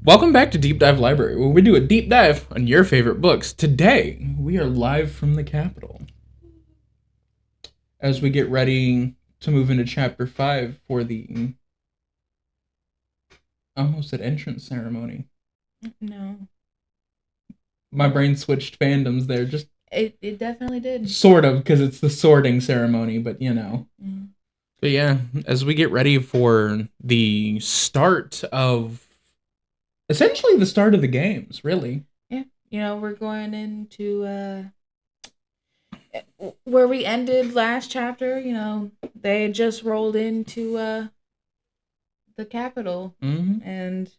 Welcome back to Deep Dive Library, where we do a deep dive on your favorite books. Today, we are live from the Capitol as we get ready to move into Chapter 5 for the almost an entrance ceremony. No. My brain switched fandoms there, just It definitely did. sort of, because it's the sorting ceremony, but you know. Mm. But yeah, as we get ready for the start of, essentially the start of the games, really. Yeah, we're going into where we ended last chapter. They had just rolled into the Capitol, and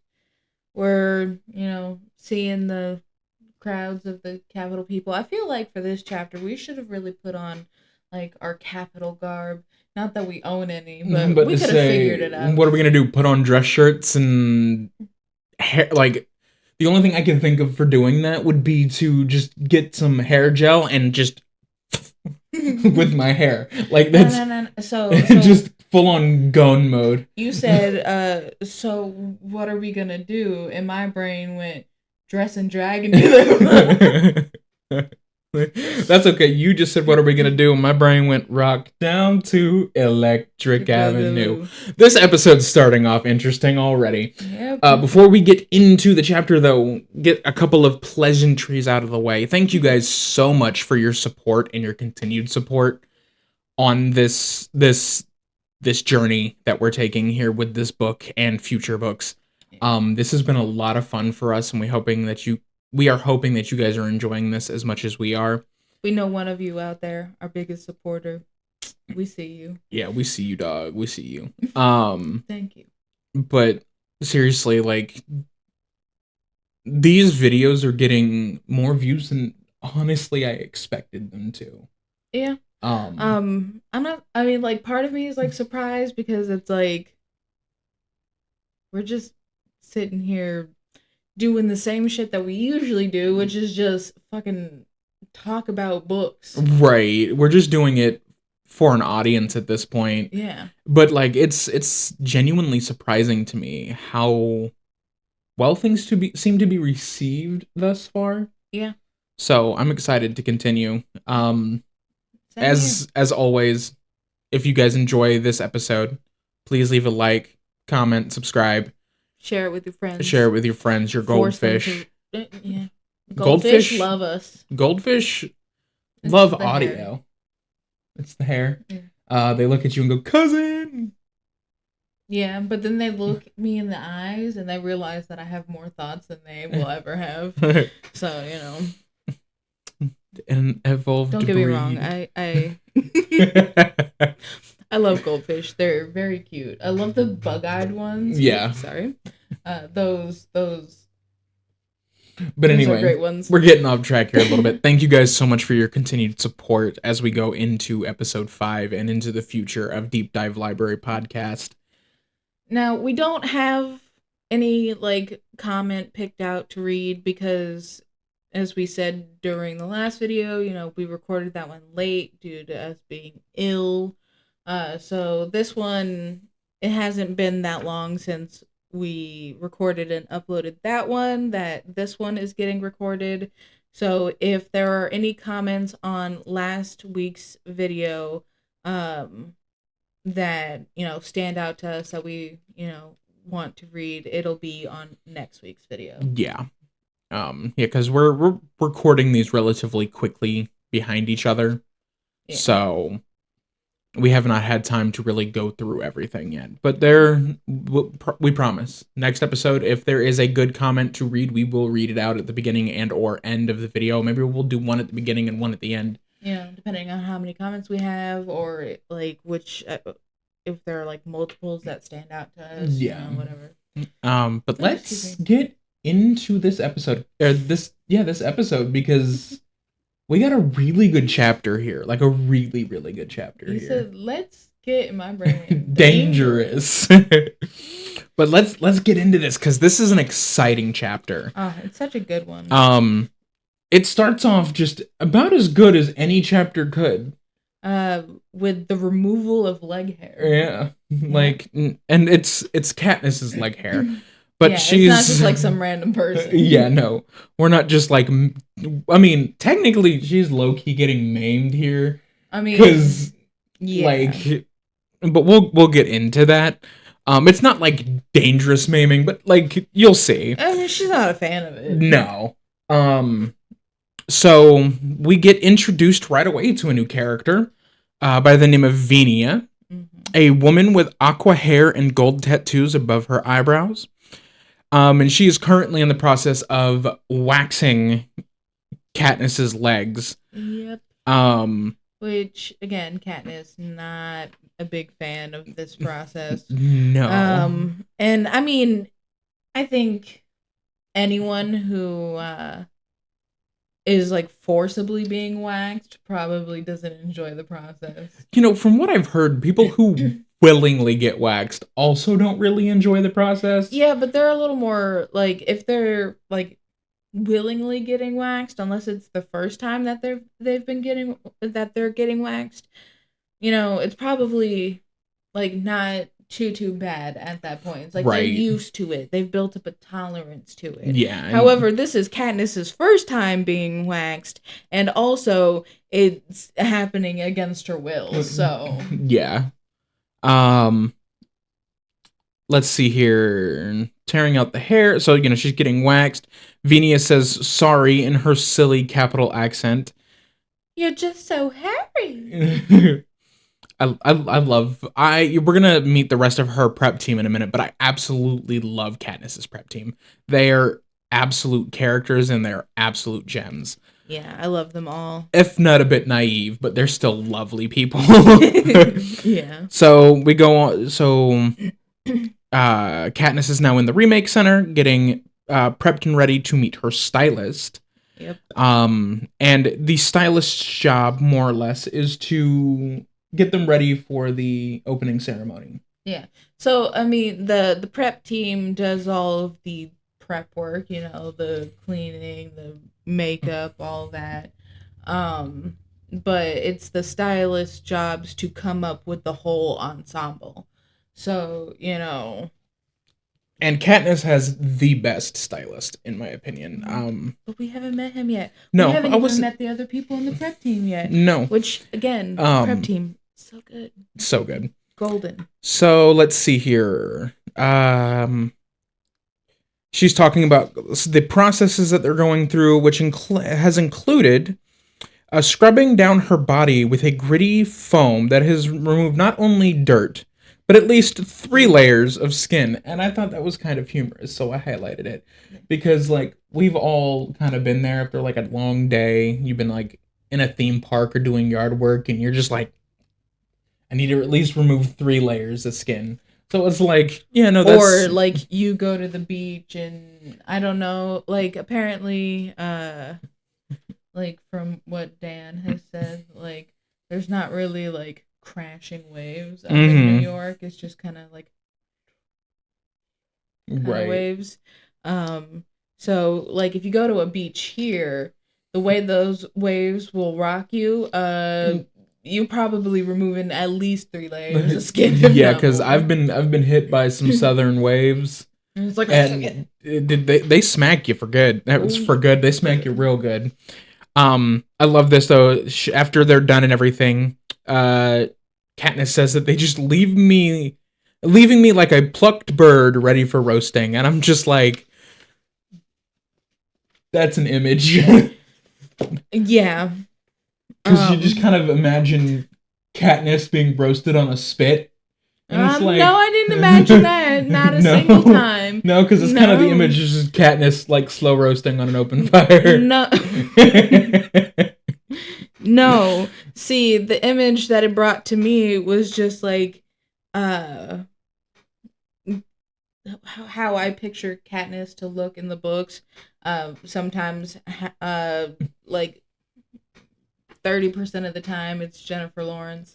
we're seeing the crowds of the Capitol people. I feel like for this chapter, we should have really put on like our Capitol garb. Not that we own any, but we could have figured it out. What are we gonna do? Put on dress shirts and hair? Like, the only thing I can think of for doing that would be to just get some hair gel and just with my hair. Like, that's no. So just full on gun mode. You said, so what are we gonna do? And my brain went dress and drag and do that. That's okay. You just said, what are we gonna do? And my brain went rock down to Electric Avenue. This episode's starting off interesting already. Yep. Before we get into the chapter, though, get a couple of pleasantries out of the way. Thank you guys so much for your support and your continued support on this journey that we're taking here with this book and future books. This has been a lot of fun for us, and we are hoping that you guys are enjoying this as much as we are. We know one of you out there, our biggest supporter. We see you. Yeah, we see you, dog. We see you. Thank you. But seriously, like, these videos are getting more views than honestly I expected them to. Yeah. I'm not. I mean, like, part of me is like surprised because it's like we're just sitting here doing the same shit that we usually do, which is just fucking talk about books. Right. We're just doing it for an audience at this point. Yeah. But like, it's genuinely surprising to me how well things seem to be received thus far. Yeah. So I'm excited to continue. As always, if you guys enjoy this episode, please leave a like, comment, subscribe. Share it with your friends. Your goldfish. Yeah. Goldfish love us. Goldfish love audio. Hair. It's the hair. Yeah. They look at you and go, cousin. Yeah, but then they look me in the eyes and they realize that I have more thoughts than they will ever have. So, An evolved Don't get breed. me wrong. I I love goldfish. They're very cute. I love the bug-eyed ones. Yeah. Sorry. Those. But anyway, are great ones. We're getting off track here a little bit. Thank you guys so much for your continued support as we go into episode 5 and into the future of Deep Dive Library podcast. Now, we don't have any like comment picked out to read because, as we said during the last video, we recorded that one late due to us being ill. So this one, it hasn't been that long since we recorded and uploaded that one, that this one is getting recorded. So if there are any comments on last week's video that, stand out to us that we, want to read, it'll be on next week's video. Yeah. Because we're recording these relatively quickly behind each other. Yeah. So we have not had time to really go through everything yet. But we promise. Next episode, if there is a good comment to read, we will read it out at the beginning and or end of the video. Maybe we'll do one at the beginning and one at the end. Yeah, depending on how many comments we have, or like which, if there are like multiples that stand out to us. Yeah. Whatever. But let's get into this episode. This episode, because we got a really good chapter here. Like a really, really good chapter here. You said, let's get in my brain. Dangerous. But let's get into this, because this is an exciting chapter. Oh, it's such a good one. It starts off just about as good as any chapter could. With the removal of leg hair. Yeah. Like, and it's Katniss's leg hair. But yeah, she's it's not just like some random person. Yeah, no, we're not just like. I mean, technically, she's low key getting maimed here. I mean, because yeah. like, but we'll get into that. It's not like dangerous maiming, but like you'll see. I mean, she's not a fan of it. No. So we get introduced right away to a new character by the name of Venia, a woman with aqua hair and gold tattoos above her eyebrows. And she is currently in the process of waxing Katniss's legs. Yep. Which, again, Katniss, not a big fan of this process. No. And I mean, I think anyone who is like forcibly being waxed probably doesn't enjoy the process. You know, from what I've heard, people who willingly get waxed also don't really enjoy the process. Yeah, but they're a little more like, if they're like willingly getting waxed, unless it's the first time that they're getting waxed, you know, it's probably like not too bad at that point. It's like they're used to it. They've built up a tolerance to it. Yeah. However, this is Katniss's first time being waxed, and also it's happening against her will. So yeah. Let's see here. Tearing out the hair. So, you know, she's getting waxed. Venia says sorry in her silly capital accent. You're just so hairy. We're gonna meet the rest of her prep team in a minute, but I absolutely love Katniss's prep team. They are absolute characters and they're absolute gems. Yeah, I love them all. If not a bit naive, but they're still lovely people. Yeah. So we go on. So Katniss is now in the remake center, getting prepped and ready to meet her stylist. Yep. And the stylist's job, more or less, is to get them ready for the opening ceremony. Yeah. So, I mean, the prep team does all of the prep work, you know, the cleaning, the makeup, all that. But it's the stylist's jobs to come up with the whole ensemble. So, you know. And Katniss has the best stylist, in my opinion. But we haven't met him yet. No, we haven't even met the other people in the prep team yet. No. Which, again, prep team, so good. So good. Golden. So, let's see here. She's talking about the processes that they're going through, which has included scrubbing down her body with a gritty foam that has removed not only dirt, but at least 3 layers of skin. And I thought that was kind of humorous, so I highlighted it. Because, like, we've all kind of been there after, like, a long day. You've been, like, in a theme park or doing yard work, and you're just like, I need to at least remove 3 layers of skin. So it's like, yeah, no, that's... Or, like, you go to the beach and, I don't know, like, apparently, like, from what Dan has said, like, there's not really, like, crashing waves up in New York. It's just kind of, like, waves. So, like, if you go to a beach here, the way those waves will rock you, you probably removing at least 3 layers of skin. Yeah, because I've been hit by some southern waves, and it's like, and they smack you for good. That was for good. They smack you real good. I love this though. After they're done and everything, Katniss says that they just leaving me like a plucked bird ready for roasting, and I'm just like, that's an image. Yeah. Because you just kind of imagine Katniss being roasted on a spit. And it's like, no, I didn't imagine that. Not a single time. No, because it's kind of the image is just Katniss like slow roasting on an open fire. No. No. See, the image that it brought to me was just like how I picture Katniss to look in the books. Sometimes like 30% of the time it's Jennifer Lawrence.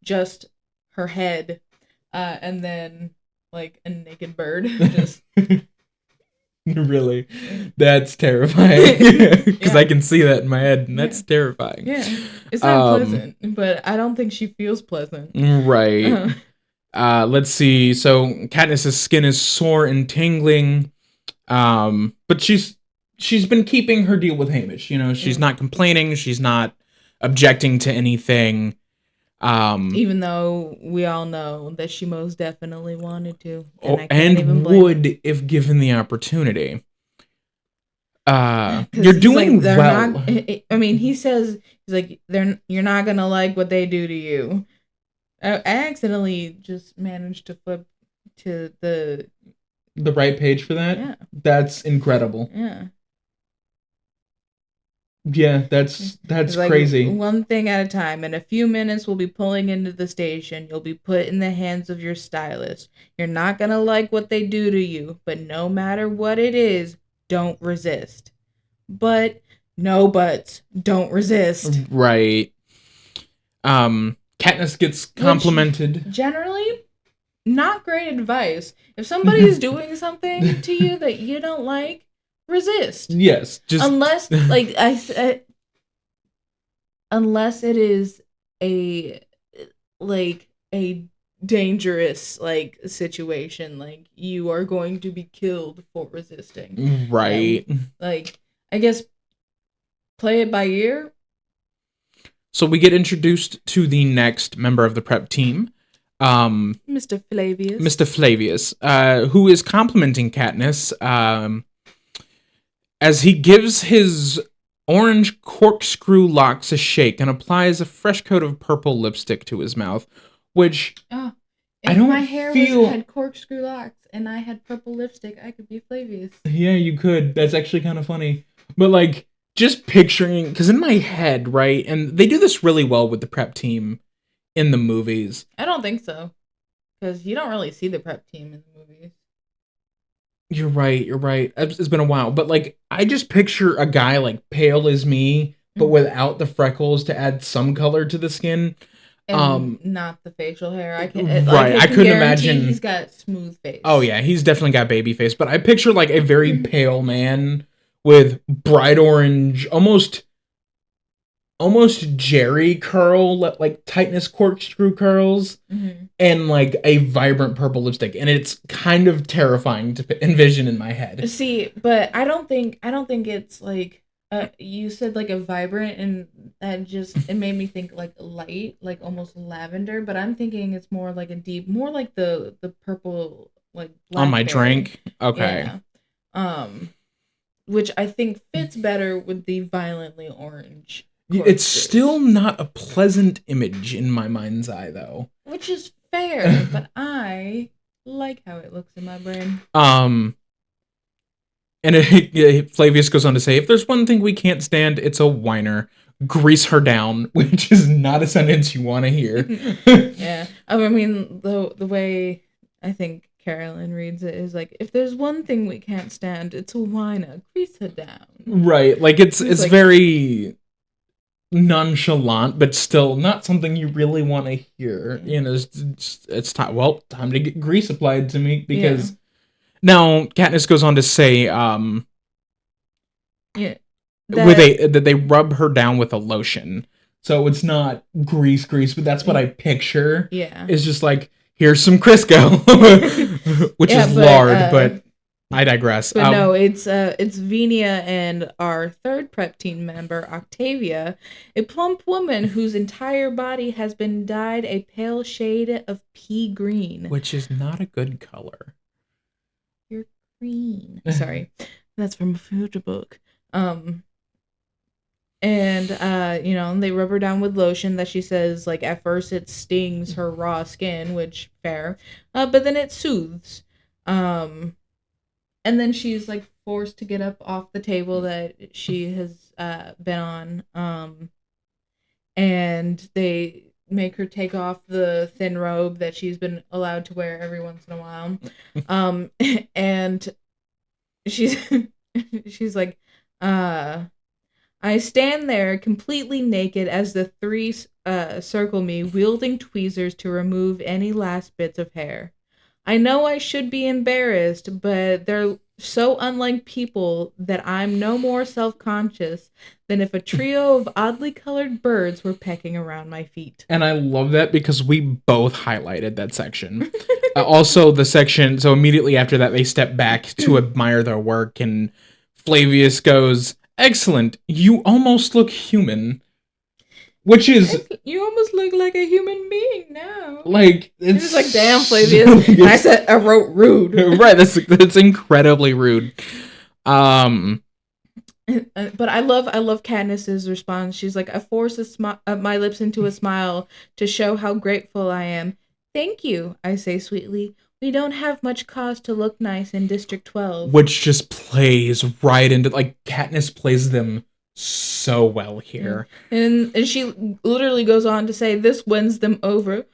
Just her head, and then like a naked bird. Just really, that's terrifying. Because I can see that in my head, and that's terrifying. Yeah, it's not pleasant, but I don't think she feels pleasant. Right. Let's see. So Katniss's skin is sore and tingling. But she's been keeping her deal with Hamish. You know, she's not complaining. She's not objecting to anything. Even though we all know that she most definitely wanted to, and I can't even blame would if given the opportunity. You're he's doing like, well. Not, I mean, he says he's like, you're not gonna like what they do to you. I accidentally just managed to flip to the right page for that. Yeah. That's incredible. Yeah. Yeah, that's like, crazy. One thing at a time. In a few minutes, we'll be pulling into the station. You'll be put in the hands of your stylist. You're not gonna like what they do to you, but no matter what it is, don't resist. But no buts. Don't resist. Right. Katniss gets complimented. Which, generally, not great advice. If somebody's doing something to you that you don't like, resist. Yes, just unless like unless it is a dangerous situation, like you are going to be killed for resisting. Right. Like, I guess play it by ear. So we get introduced to the next member of the prep team. Mr. Flavius, who is complimenting Katniss, as he gives his orange corkscrew locks a shake and applies a fresh coat of purple lipstick to his mouth, which if I don't my hair had corkscrew locks and I had purple lipstick, I could be Flavius. Yeah, you could. That's actually kind of funny. But like, just picturing, because in my head, right, and they do this really well with the prep team in the movies. I don't think so, because you don't really see the prep team in the movies. You're right. It's been a while, but like, I just picture a guy like pale as me, but without the freckles to add some color to the skin. And not the facial hair. I couldn't imagine. He's got smooth face. Oh yeah, he's definitely got baby face. But I picture like a very pale man with bright orange, almost jerry curl, like tightness corkscrew curls, and like a vibrant purple lipstick, and it's kind of terrifying to envision in my head. See, but I don't think it's like you said like a vibrant, and that just it made me think like light, like almost lavender. But I'm thinking it's more like a deep, more like the purple, like on my drink. Okay. Yeah. Which I think fits better with the violently orange. It's still not a pleasant image in my mind's eye, though. Which is fair, but I like how it looks in my brain. And Flavius goes on to say, if there's one thing we can't stand, it's a whiner. Grease her down, which is not a sentence you want to hear. Yeah. I mean, the way I think Carolyn reads it is like, if there's one thing we can't stand, it's a whiner. Grease her down. Right. Like, it's like, very nonchalant, but still not something you really want to hear. You know, it's time. Well, time to get grease applied to me, because now Katniss goes on to say, that they rub her down with a lotion, so it's not grease, but that's what I picture. Yeah, it's just like, here's some Crisco, which is lard, but I digress. But no, it's Venia and our third prep team member, Octavia, a plump woman whose entire body has been dyed a pale shade of pea green. Which is not a good color. You're green. Sorry. That's from a future book. And they rub her down with lotion that she says, like, at first it stings her raw skin, which, fair. But then it soothes. And then she's like forced to get up off the table that she has been on. And they make her take off the thin robe that she's been allowed to wear every once in a while. And she's like, I stand there completely naked as the three circle me, wielding tweezers to remove any last bits of hair. I know I should be embarrassed, but they're so unlike people that I'm no more self-conscious than if a trio of oddly colored birds were pecking around my feet. And I love that because we both highlighted that section. Also, the section, so immediately after that, they step back to admire their work, and Flavius goes, "Excellent, you almost look human." Which is, You almost look like a human being now. like, It's it's just like, damn, Flavius. And I wrote rude. Right, that's incredibly rude. But I love Katniss's response. She's like, I force my lips into a smile to show how grateful I am. Thank you, I say sweetly. We don't have much cause to look nice in District 12. Which just plays right into, like, Katniss plays them so well here. And she literally goes on to say, this wins them over.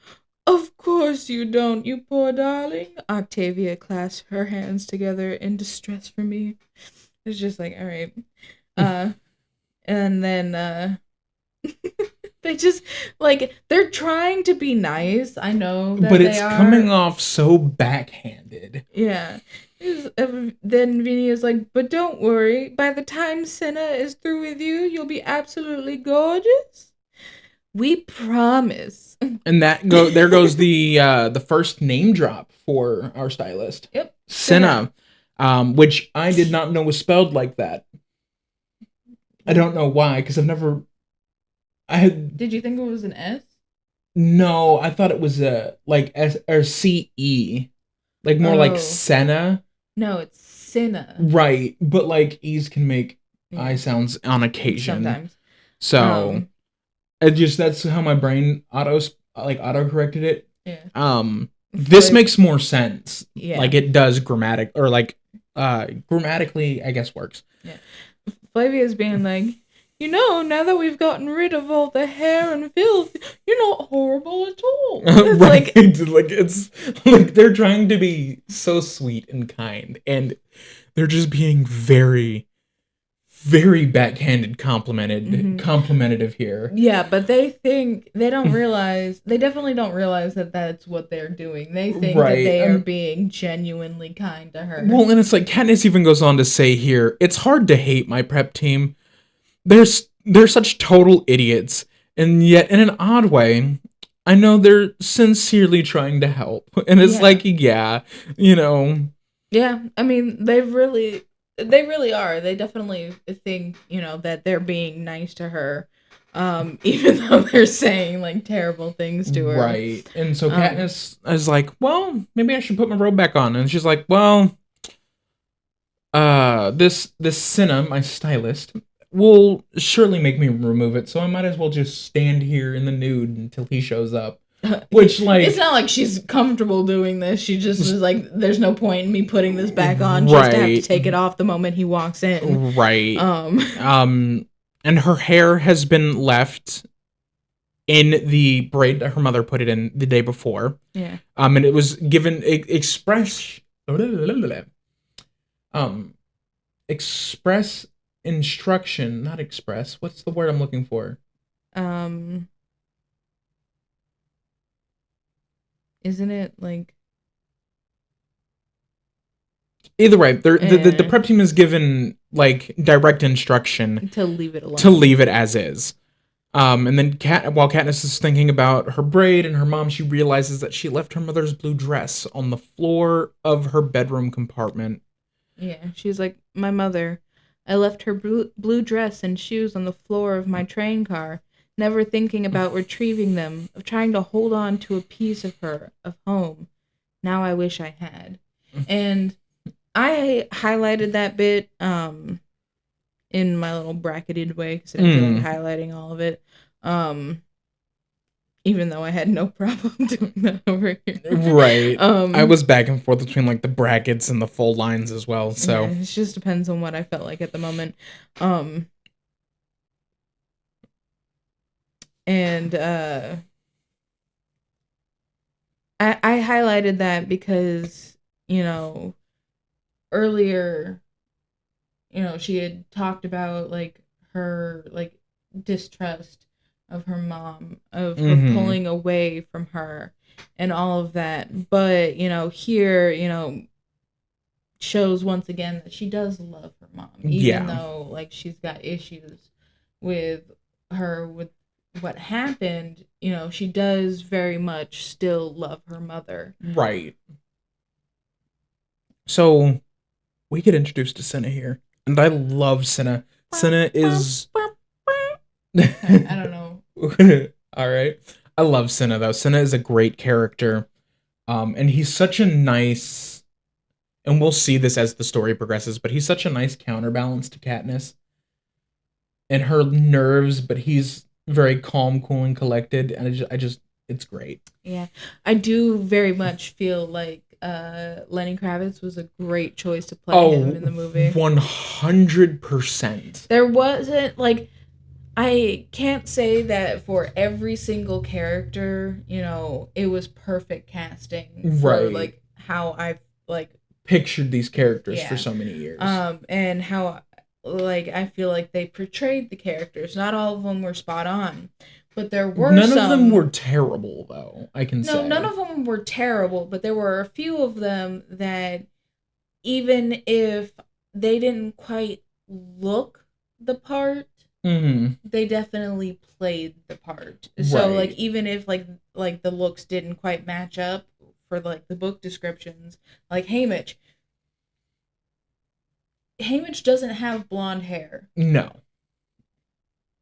Of course you don't, you poor darling. Octavia clasped her hands together in distress for me. It's just like, all right. And then they just, like, they're trying to be nice. I know that, but it's coming off so backhanded. Yeah. Then Vinny is like, but don't worry. By the time Senna is through with you, you'll be absolutely gorgeous. We promise. And there goes the first name drop for our stylist. Yep. Senna. Which I did not know was spelled like that. I don't know why, because Did you think it was an S? No, I thought it was like S or CE. Like more like Senna. No, it's Senna. Right, but like E's can make I sounds on occasion. Sometimes. So that's how my brain auto corrected it. Yeah. This makes more sense. Yeah. Like it does grammatically, I guess works. Yeah. Flavia's being like, now that we've gotten rid of all the hair and filth, you're not horrible at all. Right. It's like they're trying to be so sweet and kind, and they're just being very, very backhanded complimentative here. Yeah, but they definitely don't realize that that's what they're doing. They think that they are being genuinely kind to her. Well, and it's like Katniss even goes on to say here, it's hard to hate my prep team. They're such total idiots, and yet in an odd way, I know they're sincerely trying to help. And it's Yeah, I mean, they really are. They definitely think, that they're being nice to her, even though they're saying like terrible things to her. Right. And so Katniss is like, well, maybe I should put my robe back on. And she's like, well, this Cinna, my stylist, will surely make me remove it, so I might as well just stand here in the nude until he shows up. Which, like, it's not like she's comfortable doing this. She just is like, there's no point in me putting this back on just to have to take it off the moment he walks in. Right. And her hair has been left in the braid that her mother put it in the day before. Yeah. And it was given express instruction, not express. What's the word I'm looking for? Isn't it like? Either way, the prep team is given like direct instruction to leave it alone, to leave it as is. And then while Katniss is thinking about her braid and her mom, she realizes that she left her mother's blue dress on the floor of her bedroom compartment. Yeah, she's like, my mother. I left her blue dress and shoes on the floor of my train car, never thinking about retrieving them, of trying to hold on to a piece of her, of home. Now I wish I had. And I highlighted that bit in my little bracketed way because I didn't feel like highlighting all of it. Even though I had no problem doing that over here. Right. I was back and forth between like the brackets and the full lines as well. So it just depends on what I felt like at the moment. And I highlighted that because, earlier, she had talked about like her like distrust of her mom, of her pulling away from her. and all of that. But, here, shows once again that she does love her mom, even though like she's got issues with her with what happened. She does very much still love her mother. Right. So we get introduced to Cinna here, and I love Cinna. Cinna is I don't know. All right. I love Cinna though. Cinna is a great character. And he's such a nice, and we'll see this as the story progresses, but he's such a nice counterbalance to Katniss and her nerves, but he's very calm, cool, and collected, and it's great. Yeah, I do very much feel like Lenny Kravitz was a great choice to play him in the movie. 100%. There wasn't like, I can't say that for every single character, it was perfect casting for like how I like pictured these characters for so many years. And how like I feel like they portrayed the characters. Not all of them were spot on, but there were none of them were terrible though. I can say none of them were terrible, but there were a few of them that even if they didn't quite look the part, they definitely played the part. So like even if like the looks didn't quite match up for like the book descriptions, like Haymitch doesn't have blonde hair. No.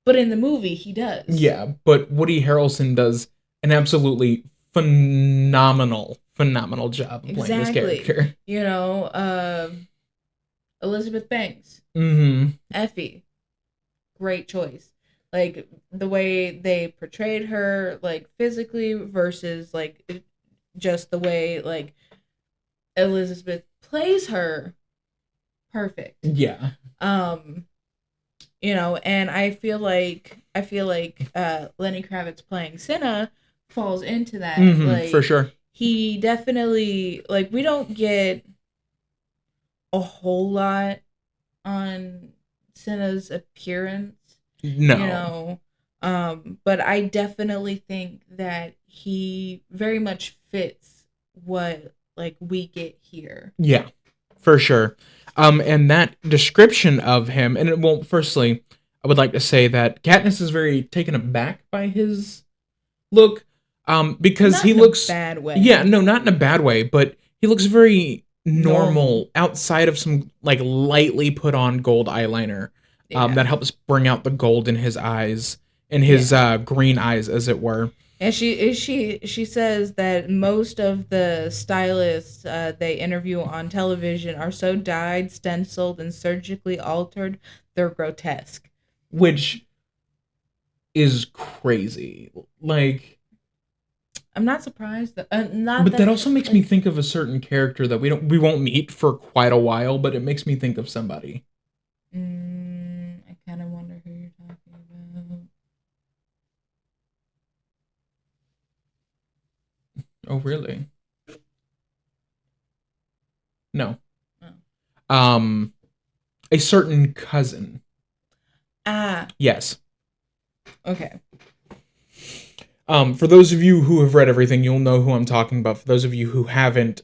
But in the movie he does. Yeah, but Woody Harrelson does an absolutely phenomenal job of playing this character. Elizabeth Banks. Effie. Great choice. Like the way they portrayed her, like physically versus like just the way like Elizabeth plays her, perfect. Yeah. And I feel like Lenny Kravitz playing Cinna falls into that. Like, for sure. He definitely, like, we don't get a whole lot on Cinna's appearance. No. But I definitely think that he very much fits what like we get here. Yeah, for sure. And that description of him, and well, firstly, I would like to say that Katniss is very taken aback by his look, because not he looks in a bad way. Yeah, no, not in a bad way, but he looks very normal outside of some like lightly put on gold eyeliner. That helps bring out the gold in his eyes, in his green eyes, as it were. And she says that most of the stylists they interview on television are so dyed, stenciled, and surgically altered, they're grotesque. Which is crazy. Like, I'm not surprised. But that also makes me think of a certain character that we won't meet for quite a while, but it makes me think of somebody. I kind of wonder who you're talking about. Oh, really? No. Oh. A certain cousin. Yes. Okay. For those of you who have read everything, you'll know who I'm talking about. For those of you who haven't,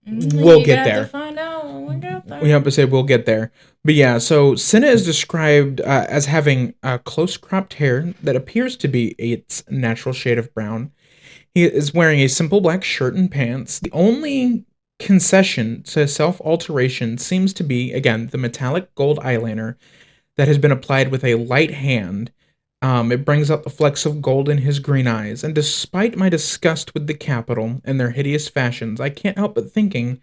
we'll get there. To find out when we get there. We have to say we'll get there. But yeah, so Cinna is described as having close cropped hair that appears to be its natural shade of brown. He is wearing a simple black shirt and pants. The only concession to self-alteration seems to be, again, the metallic gold eyeliner that has been applied with a light hand. It brings out the flecks of gold in his green eyes, and despite my disgust with the Capitol and their hideous fashions, I can't help but thinking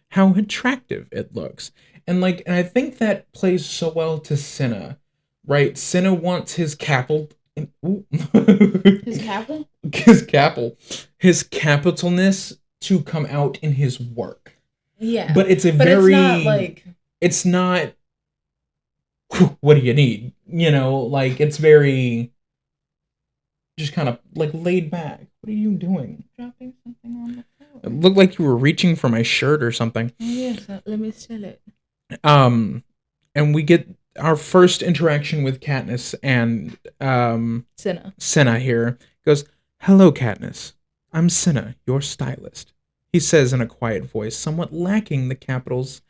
how attractive it looks. And I think that plays so well to Cinna, right? Cinna wants his capital. His capital? His capitalness to come out in his work. Yeah. But it's it's not what do you need? It's very just kind of laid back. What are you doing? Dropping something on the floor. It looked like you were reaching for my shirt or something. Oh, yes, let me steal it. And we get our first interaction with Katniss and Cinna here. Goes, "Hello, Katniss. I'm Cinna, your stylist, he says in a quiet voice, somewhat lacking the capital's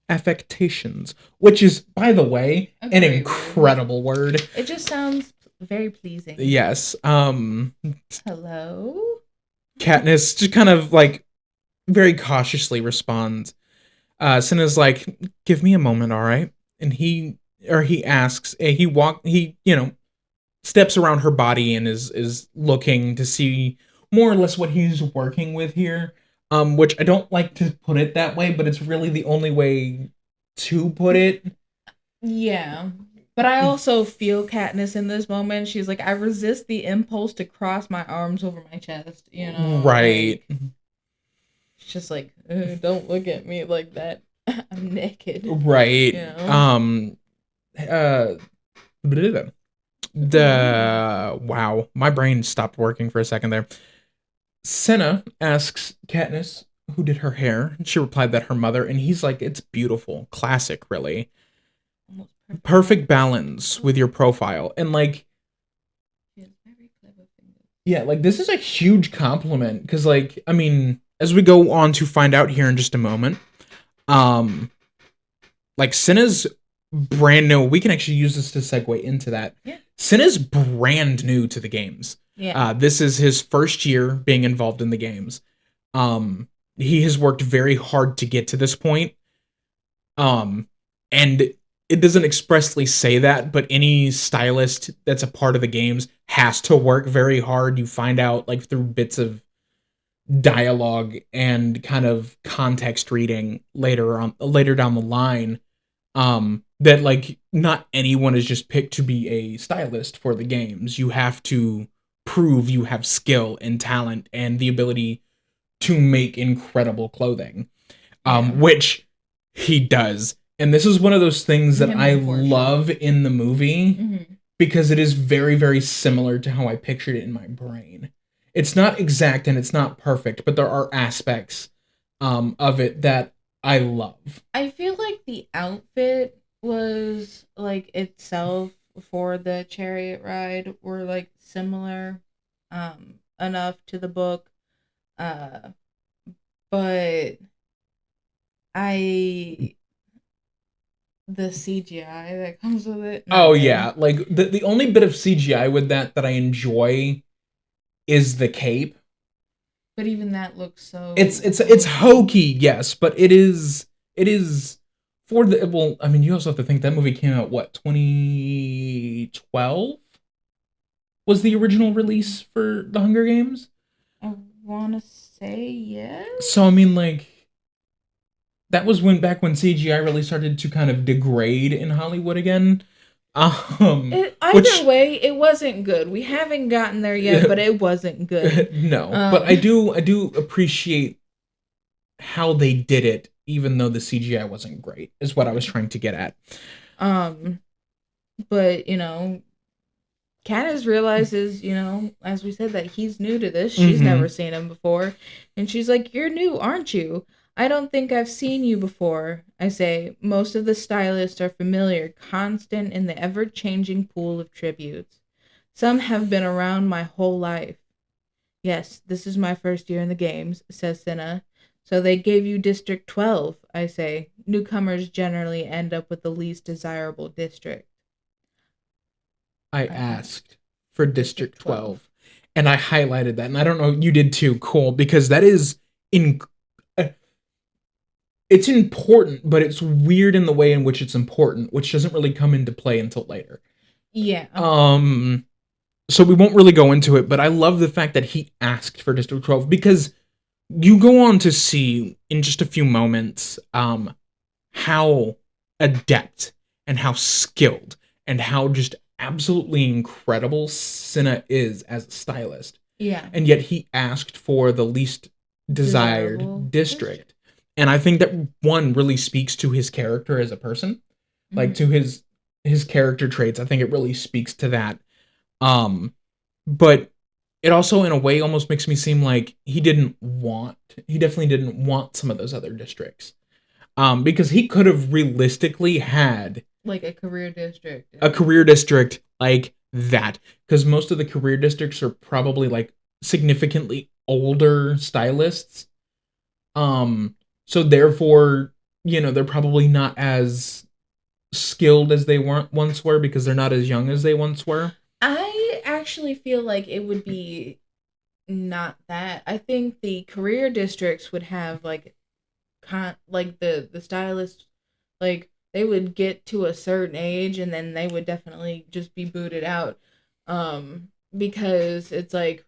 affectations, which is, by the way, an incredible word. It just sounds very pleasing. Yes. Hello? Katniss just kind of like very cautiously responds. Cinna's like, "Give me a moment, all right?" And he asks, steps around her body and is looking to see more or less what he's working with here. Which I don't like to put it that way, but it's really the only way to put it. Yeah. But I also feel Katniss in this moment. She's like, I resist the impulse to cross my arms over my chest, you know? Right. Like, it's just like, don't look at me like that. I'm naked. Right. You know? Wow, my brain stopped working for a second there. Senna asks Katniss who did her hair. She replied that her mother, and he's like, "It's beautiful, classic, really, perfect balance with your profile." And like, yeah, like this is a huge compliment because, like, I mean, as we go on to find out here in just a moment, like Senna's brand new. We can actually use this to segue into that. Yeah. Senna's brand new to the games. Yeah. This is his first year being involved in the games. He has worked very hard to get to this point. And it doesn't expressly say that, but any stylist that's a part of the games has to work very hard. You find out like through bits of dialogue and kind of context reading later down the line, that like not anyone is just picked to be a stylist for the games. You have to prove you have skill and talent and the ability to make incredible clothing, which he does. And this is one of those things that I love in the movie because it is very, very similar to how I pictured it in my brain. It's not exact and it's not perfect, but there are aspects of it that I love. I feel like the outfit was like itself for the chariot ride were like similar enough to the book. But I the CGI that comes with it. Oh good. Yeah, like the only bit of CGI with that I enjoy is the cape. But even that looks so it's hokey, yes, but it is for the well, I mean, you also have to think that movie came out what, 2012 was the original release for The Hunger Games? I want to say yes. So I mean, like, that was back when CGI really started to kind of degrade in Hollywood again. Either way, it wasn't good. We haven't gotten there yet, but it wasn't good. No, but I do appreciate how they did it, even though the CGI wasn't great, is what I was trying to get at. But you know, Katniss realizes, you know, as we said, that he's new to this. She's never seen him before, and she's like, "You're new, aren't you? I don't think I've seen you before." I say, "Most of the stylists are familiar, constant in the ever-changing pool of tributes. Some have been around my whole life." "Yes, this is my first year in the games," says Cinna. "So they gave you District 12, I say. Newcomers generally end up with the least desirable district." I asked for District 12, and I highlighted that, and I don't know, you did too, Cole, because that is it's important, but it's weird in the way in which it's important, which doesn't really come into play until later. Yeah. So we won't really go into it, but I love the fact that he asked for District 12 because you go on to see in just a few moments how adept and how skilled and how just absolutely incredible Cinna is as a stylist. Yeah. And yet he asked for the least desired district. And I think that one really speaks to his character as a person, like to his character traits. I think it really speaks to that. But it also in a way almost makes me seem like he definitely didn't want some of those other districts. Because he could have realistically had like a career district. A career district like that. Because most of the career districts are probably like significantly older stylists. So therefore, they're probably not as skilled as they weren't once were because they're not as young as they once were. I actually feel like it would be not that. I think the career districts would have like like the stylists, like they would get to a certain age and then they would definitely just be booted out, because it's like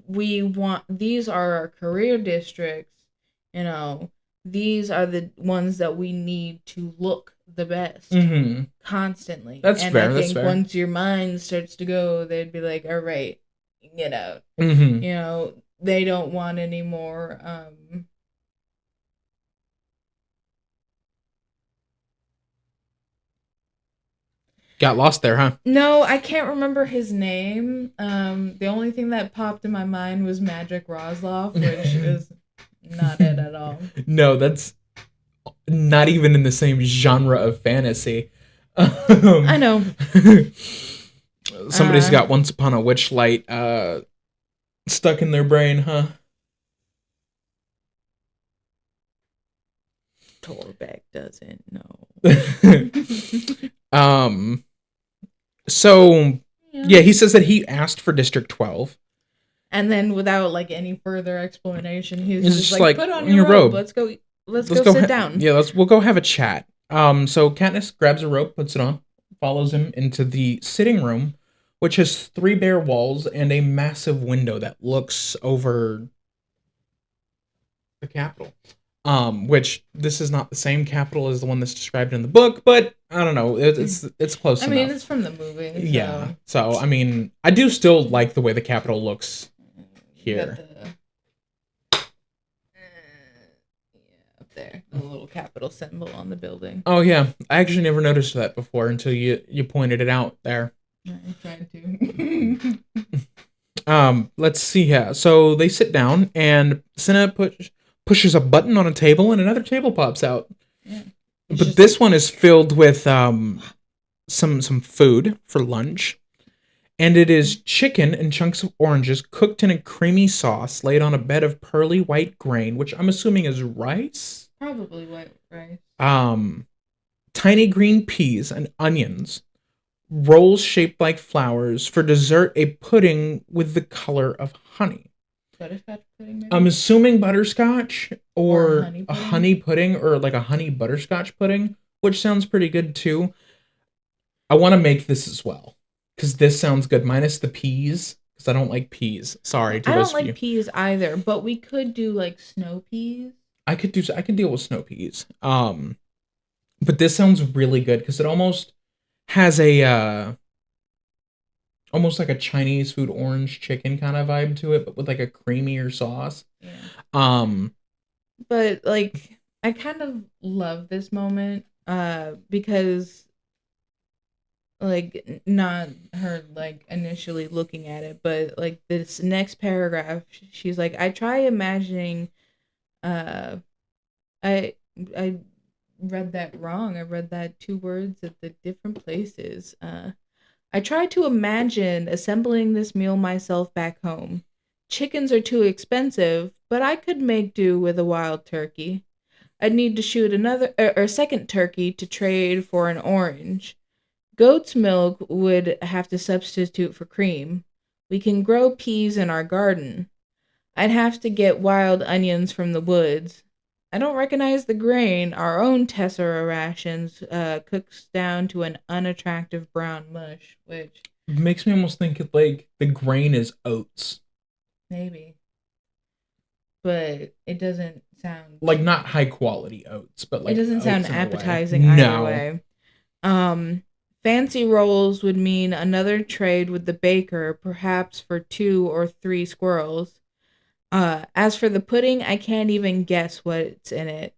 we want, these are our career districts, you know, these are the ones that we need to look the best constantly. That's And I fair. That's think fair. once your mind starts to go, they'd be like, all right, get out. Mm-hmm. They don't want any more Got lost there, huh? no, I can't remember his name. The only thing that popped in my mind was Magic Rosloff, which is not it at all. No, that's not even in the same genre of fantasy. I know. Somebody's got Once Upon a Witchlight stuck in their brain, huh? Torbeck doesn't know. So yeah, he says that he asked for District 12. And then without like any further explanation, he's It's just just like, like, put on your your robe. robe. Let's go sit down. Yeah, we'll go have a chat. So Katniss grabs a rope, puts it on, follows him into the sitting room, which has 3 bare walls and a massive window that looks over the Capitol. Which this is not the same Capitol as the one that's described in the book, but I don't know. It's close enough. I mean, it's from the movie. So. Yeah. So I mean, I do still like the way the Capitol looks here. Up there, the little capital symbol on the building. Oh yeah, I actually never noticed that before until you pointed it out there. I tried to. Let's see here. So they sit down, and Cinna pushes a button on a table, and another table pops out. Yeah. But this one is filled with some food for lunch, and it is chicken and chunks of oranges cooked in a creamy sauce laid on a bed of pearly white grain, which I'm assuming is rice. Probably white rice. Tiny green peas and onions, rolls shaped like flowers. For dessert, a pudding with the color of honey. Butterscotch pudding, maybe? I'm assuming butterscotch or honey a honey pudding or like a honey butterscotch pudding, which sounds pretty good too. I want to make this as well because this sounds good, minus the peas because I don't like peas. Sorry to I those don't of you. like peas either, but we could do like snow peas. I could deal with snow peas. But this sounds really good because it almost has a almost like a Chinese food orange chicken kind of vibe to it, but with like a creamier sauce. Yeah. But like I kind of love this moment because like not her like initially looking at it, but like this next paragraph she's like, I try imagining uh I I read that wrong. I read that 2 words at the different places. I try to imagine assembling this meal myself back home. Chickens are too expensive, but I could make do with a wild turkey. I'd need to shoot another or second turkey to trade for an orange. Goat's milk would have to substitute for cream. We can grow peas in our garden. I'd have to get wild onions from the woods. I don't recognize the grain. Our own Tessera rations cooks down to an unattractive brown mush, which it makes me almost think it like the grain is oats. Maybe. But it doesn't sound like not high quality oats, but like it doesn't sound oats appetizing either way. Fancy rolls would mean another trade with the baker, perhaps for 2 or 3 squirrels. As for the pudding, I can't even guess what's in it.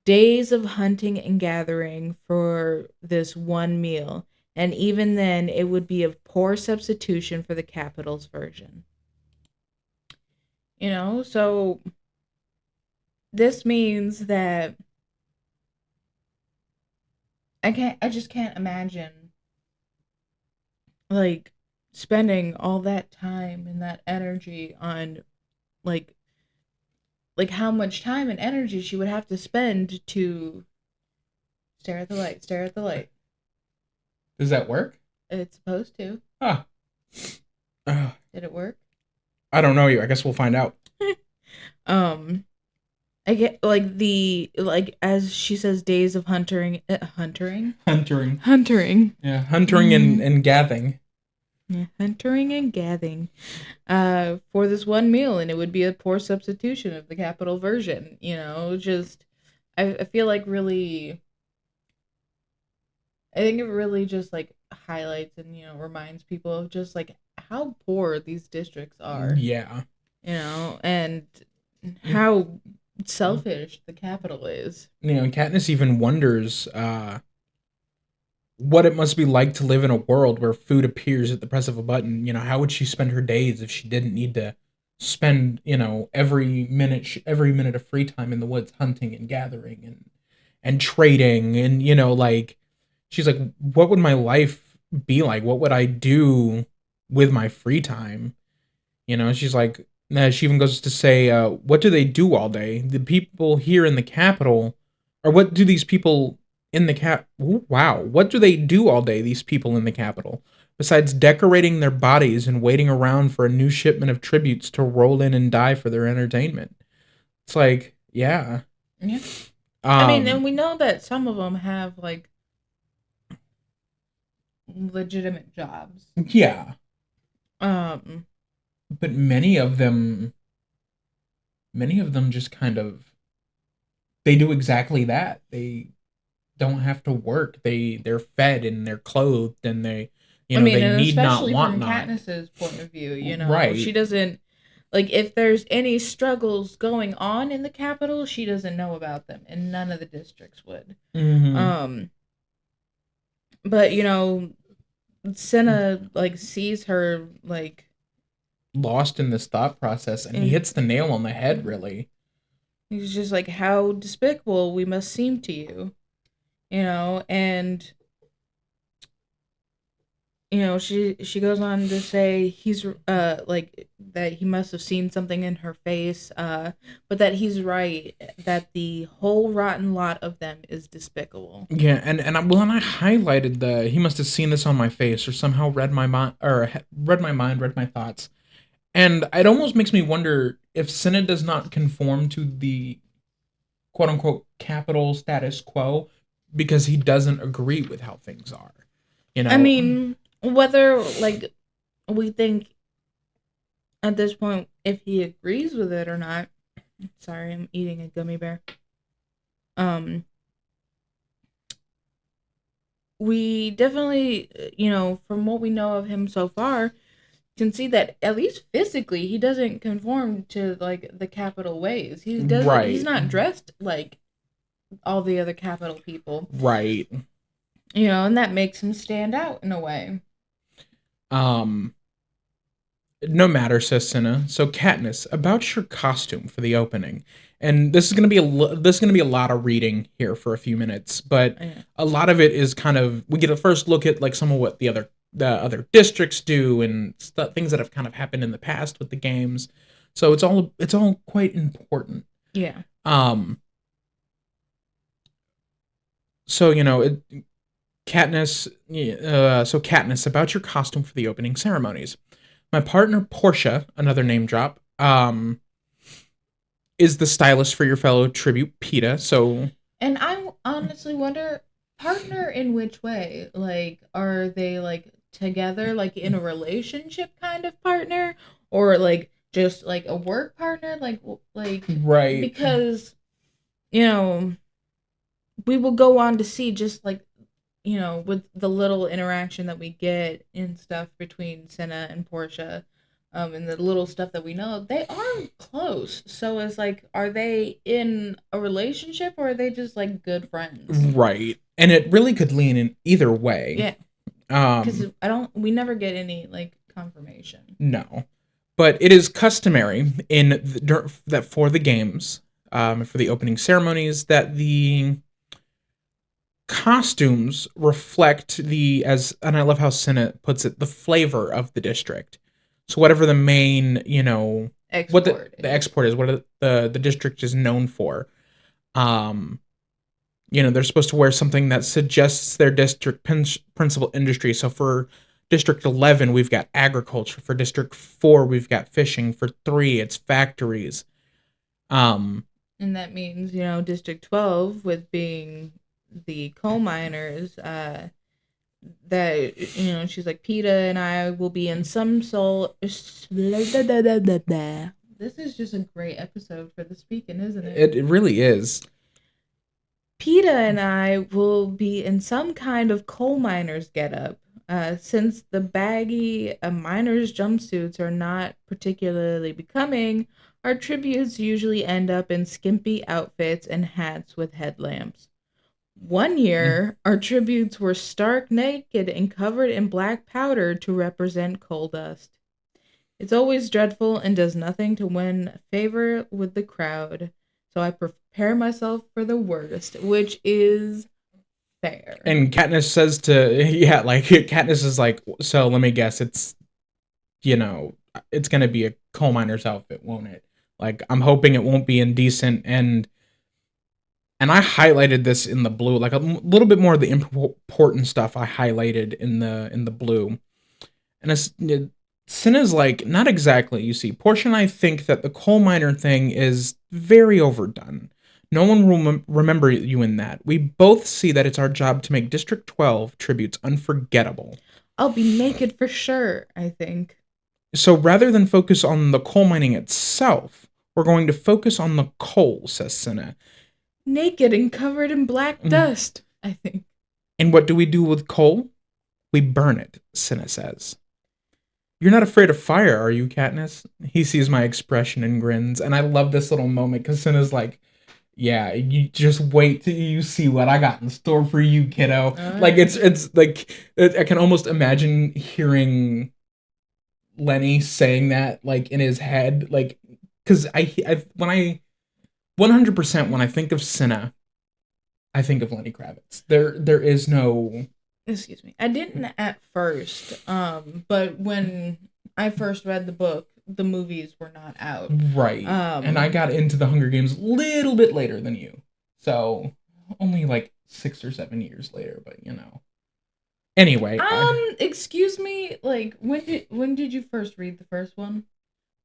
Days of hunting and gathering for this one meal, and even then it would be a poor substitution for the Capitol's version. So this means that I just can't imagine like spending all that time and that energy on like how much time and energy she would have to spend to stare at the light, stare at the light. Does that work? It's supposed to. Huh. Did it work? I don't know you. I guess we'll find out. um I get like as she says, days of huntering. Huntering. Yeah, huntering and gathering. Yeah, huntering and gathering. For this one meal, and it would be a poor substitution of the capital version. Just I feel like really, I think it really just like highlights and reminds people of just like how poor these districts are. Yeah. And how selfish the capital is. Katniss even wonders what it must be like to live in a world where food appears at the press of a button. How would she spend her days if she didn't need to spend, every minute of free time in the woods hunting and gathering and trading and like she's like, what would my life be like? What would I do with my free time? She's like, she even goes to say, what do they do all day? The people here in the capital, or what do these people in the wow, what do they do all day, these people in the capital, besides decorating their bodies and waiting around for a new shipment of tributes to roll in and die for their entertainment? It's like, yeah. Yeah. I mean, and we know that some of them have like legitimate jobs. Yeah. But many of them just kind of, they do exactly that. They don't have to work. They're fed and they're clothed and they I mean, they and need not especially want from not. Katniss's point of view, Right. She doesn't like if there's any struggles going on in the capital, she doesn't know about them, and none of the districts would. Mm-hmm. But Senna like sees her like lost in this thought process, and he hits the nail on the head. Really, he's just like, how despicable we must seem to you, and she goes on to say he's like that he must have seen something in her face, but that he's right, that the whole rotten lot of them is despicable. Yeah, and I highlighted he must have seen this on my face or somehow read my mind, read my thoughts. And it almost makes me wonder if Senna does not conform to the quote unquote capital status quo because he doesn't agree with how things are. I mean, whether like we think at this point if he agrees with it or not. Sorry, I'm eating a gummy bear. We definitely, from what we know of him so far, can see that at least physically he doesn't conform to like the capital ways. He doesn't. Right. He's not dressed like all the other capital people. Right. And that makes him stand out in a way. No matter, says Senna. So Katniss, about your costume for the opening, and this is gonna be a lot of reading here for a few minutes, but a lot of it is kind of, we get a first look at like some of what the other districts do and things that have kind of happened in the past with the games. So it's all quite important. Yeah. So Katniss. So Katniss, about your costume for the opening ceremonies. My partner Portia, another name drop, is the stylist for your fellow tribute Peta. So, and I honestly wonder, partner in which way? Like, are they like together, like in a relationship kind of partner, or like just like a work partner, like right? Because we will go on to see just like with the little interaction that we get and stuff between Senna and Portia, and the little stuff that we know, they are close. So it's like, are they in a relationship or are they just like good friends? Right. And it really could lean in either way. Yeah. Because we never get any like confirmation. No. But it is customary that for the games, for the opening ceremonies, that the costumes reflect and I love how Cinna puts it, the flavor of the district. So whatever the main, what the export is, what the district is known for. Um, they're supposed to wear something that suggests their district principal industry. So for District 11, we've got agriculture. For District 4, we've got fishing. For 3, it's factories. And that means, District 12, with being the coal miners, that, she's like, Peta and I will be in some soul. This is just a great episode for the speaking, isn't it? It really is. Peta and I will be in some kind of coal miner's getup. Since the baggy miner's jumpsuits are not particularly becoming, our tributes usually end up in skimpy outfits and hats with headlamps. One year, our tributes were stark naked and covered in black powder to represent coal dust. It's always dreadful and does nothing to win favor with the crowd, so I prepare myself for the worst, which is fair. And Katniss says Katniss is like, so let me guess, it's gonna be a coal miner's outfit, won't it? Like, I'm hoping it won't be indecent, and I highlighted this in the blue, like a little bit more of the important stuff I highlighted in the blue. And Cinna's like, not exactly, you see. Portia and I think that the coal miner thing is very overdone. No one will remember you in that. We both see that it's our job to make District 12 tributes unforgettable. I'll be naked for sure, I think. So rather than focus on the coal mining itself, we're going to focus on the coal, says Cinna. Naked and covered in black dust, I think. And what do we do with coal? We burn it, Cinna says. You're not afraid of fire, are you, Katniss? He sees my expression and grins, and I love this little moment because Cinna's like, yeah, you just wait till you see what I got in store for you, kiddo. Like, it's like, I can almost imagine hearing Lenny saying that, like, in his head, like, because when I 100% when I think of Cinna, I think of Lenny Kravitz. There is no. Excuse me. I didn't at first, but when I first read the book, the movies were not out. Right. And I got into the Hunger Games a little bit later than you. So only like 6 or 7 years later, but Anyway. Excuse me, like when did you first read the first one?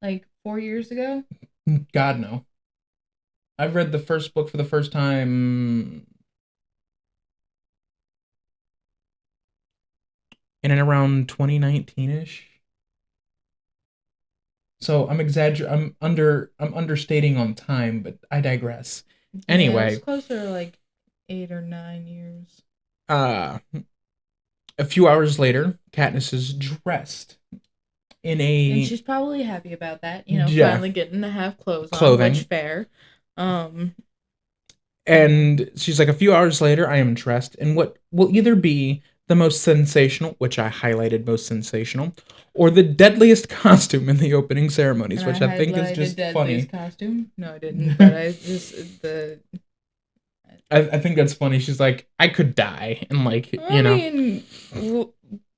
Like 4 years ago? God no. I've read the first book for the first time in and around 2019-ish. So I'm understating on time, but I digress. Anyway, it's closer to like 8 or 9 years. A few hours later, Katniss is dressed in and she's probably happy about that, finally getting to have clothing. Which fair. And she's like, a few hours later, I am dressed in what will either be the most sensational, which I highlighted most sensational, or the deadliest costume in the opening ceremonies, which I think is just funny. Costume? No, I didn't. But I think that's funny. She's like, I could die, and like, I mean,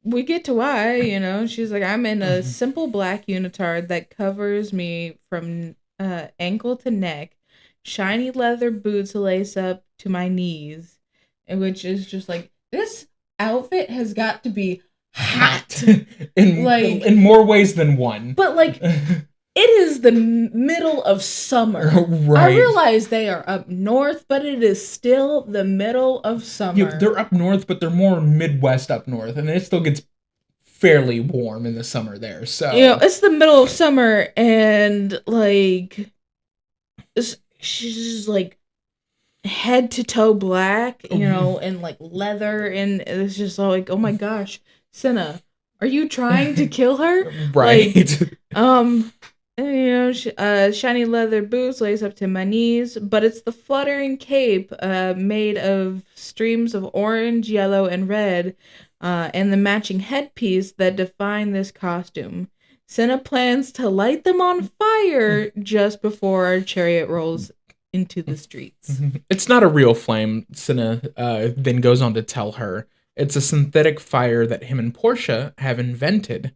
we get to why, She's like, I'm in a simple black unitard that covers me from ankle to neck, shiny leather boots lace up to my knees, and which is just like, this outfit has got to be hot in more ways than one. But like, it is the middle of summer. Right. I realize they are up north, but it is still the middle of summer. Yeah, they're up north, but they're more Midwest up north, and it still gets fairly warm in the summer there. So it's the middle of summer, and like, she's just like head to toe black, and like leather, and it's just like, oh my gosh, Cinna, are you trying to kill her? Right. Shiny leather boots lace up to my knees, but it's the fluttering cape made of streams of orange, yellow, and red, and the matching headpiece that define this costume. Cinna plans to light them on fire just before our chariot rolls into the streets. It's not a real flame, Cinna then goes on to tell her. It's a synthetic fire that him and Portia have invented,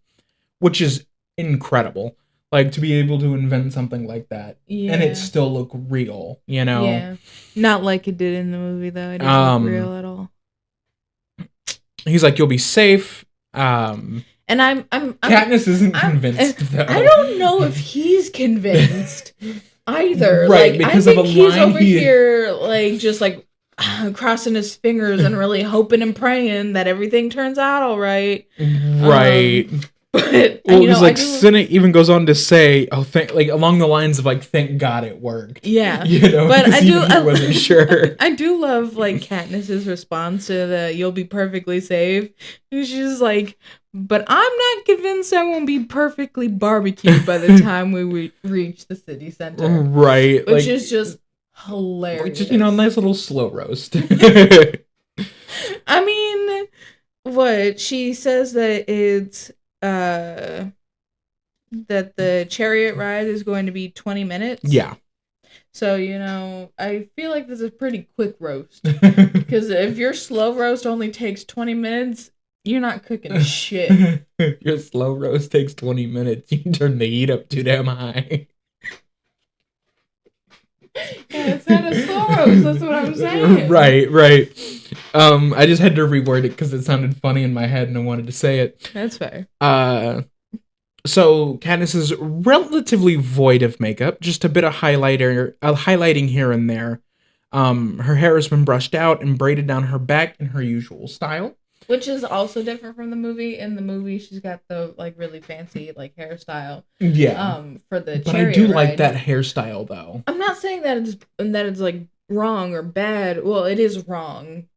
which is incredible. Like, to be able to invent something like that, and it still look real, you know? Yeah. Not like it did in the movie, though. It didn't look real at all. He's like, you'll be safe. And Katniss isn't convinced, though. I don't know if he's convinced either. Right, like, because I think of a he's line over here, like, just like crossing his fingers and really hoping and praying that everything turns out all right. Right. But well, because like Cinna even goes on to say, "Oh, like along the lines of like, thank God it worked." Yeah, you know, but he wasn't sure. I do love like Katniss's response to the "You'll be perfectly safe." And she's like, "But I'm not convinced I won't be perfectly barbecued by the time we reach the city center." Right, which is just hilarious. Just, nice little slow roast. I mean, what she says that it's. That the chariot ride is going to be 20 minutes. Yeah. So, I feel like this is a pretty quick roast. Because if your slow roast only takes 20 minutes, you're not cooking shit. If your slow roast takes 20 minutes, you can turn the heat up too damn high. Yeah, it's not a slow roast, that's what I'm saying. Right. I just had to reword it because it sounded funny in my head and I wanted to say it. That's fair. So Katniss is relatively void of makeup, just a bit of highlighting here and there. Her hair has been brushed out and braided down her back in her usual style. Which is also different from the movie. In the movie, she's got the like really fancy like hairstyle. Yeah. For the but chariot I do ride. like that hairstyle though. I'm not saying that it's like wrong or bad. Well, it is wrong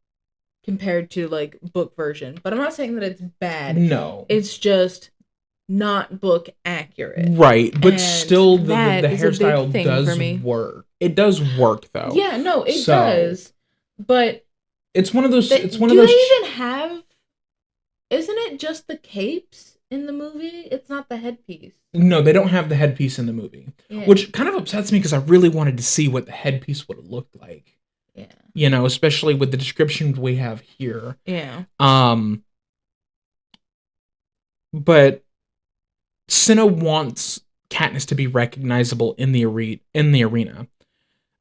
compared to like book version, but I'm not saying that it's bad. No. It's just not book accurate. Right, but and still the hairstyle does work. It does work though. Yeah, no, it does. But it's one of those. It's one do of those. Do they even have? Isn't it just the capes in the movie? It's not the headpiece. No, they don't have the headpiece in the movie, which kind of upsets me because I really wanted to see what the headpiece would have looked like. Yeah. Especially with the description we have here. Yeah. But Cinna wants Katniss to be recognizable in the arena.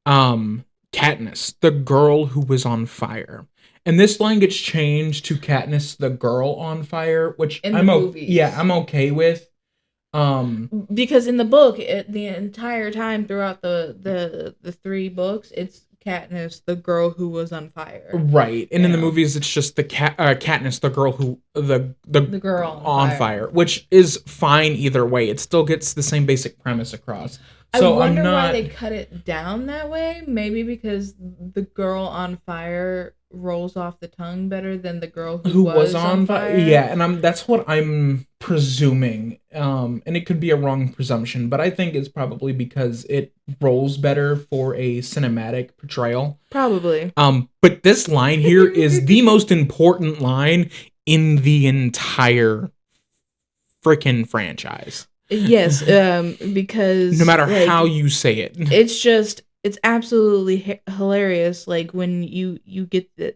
Katniss, the girl who was on fire. And this line gets changed to Katniss, the girl on fire, which I'm okay with. Because in the book, the entire time throughout the 3 books, it's Katniss, the girl who was on fire. Right, and in the movies, it's just the Katniss, the girl the girl on fire, which is fine either way. It still gets the same basic premise across. So I wonder why they cut it down that way. Maybe because the girl on fire rolls off the tongue better than the girl who was on fire. Yeah, and that's what I'm presuming. And it could be a wrong presumption, but I think it's probably because it rolls better for a cinematic portrayal. Probably. But this line here is the most important line in the entire freaking franchise. Yes, because no matter how you say it, it's absolutely hilarious. Like when you get the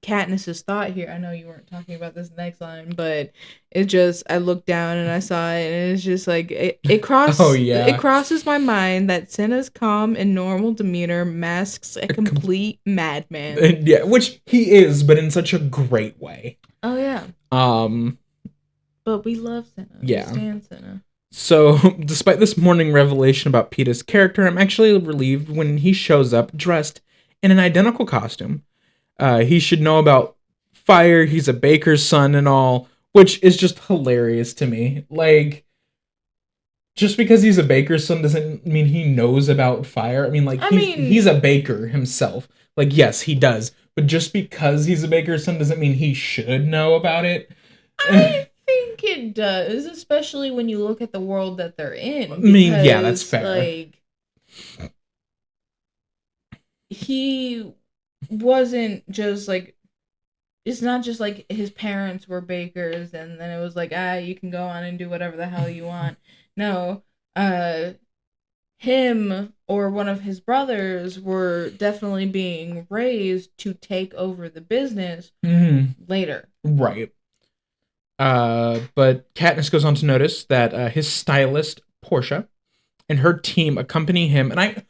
Katniss's thought here. I know you weren't talking about this next line, but I looked down and I saw it, and it's just like it crossed. Oh yeah, it crosses my mind that Cinna's calm and normal demeanor masks a complete madman. Yeah, which he is, but in such a great way. Oh yeah. But we love Cinna. Yeah. We stand Cinna. So, despite this morning revelation about Peta's character, I'm actually relieved when he shows up dressed in an identical costume. He should know about fire, he's a baker's son and all, which is just hilarious to me. Like, just because he's a baker's son doesn't mean he knows about fire. I mean, he's a baker himself. Like, yes, he does. But just because he's a baker's son doesn't mean he should know about it. I think it does, especially when you look at the world that they're in. I mean, yeah, that's fair. Like, he wasn't just like, it's not just like his parents were bakers and then it was like, you can go on and do whatever the hell you want. No, him or one of his brothers were definitely being raised to take over the business later. Right. But Katniss goes on to notice that his stylist, Portia, and her team accompany him. And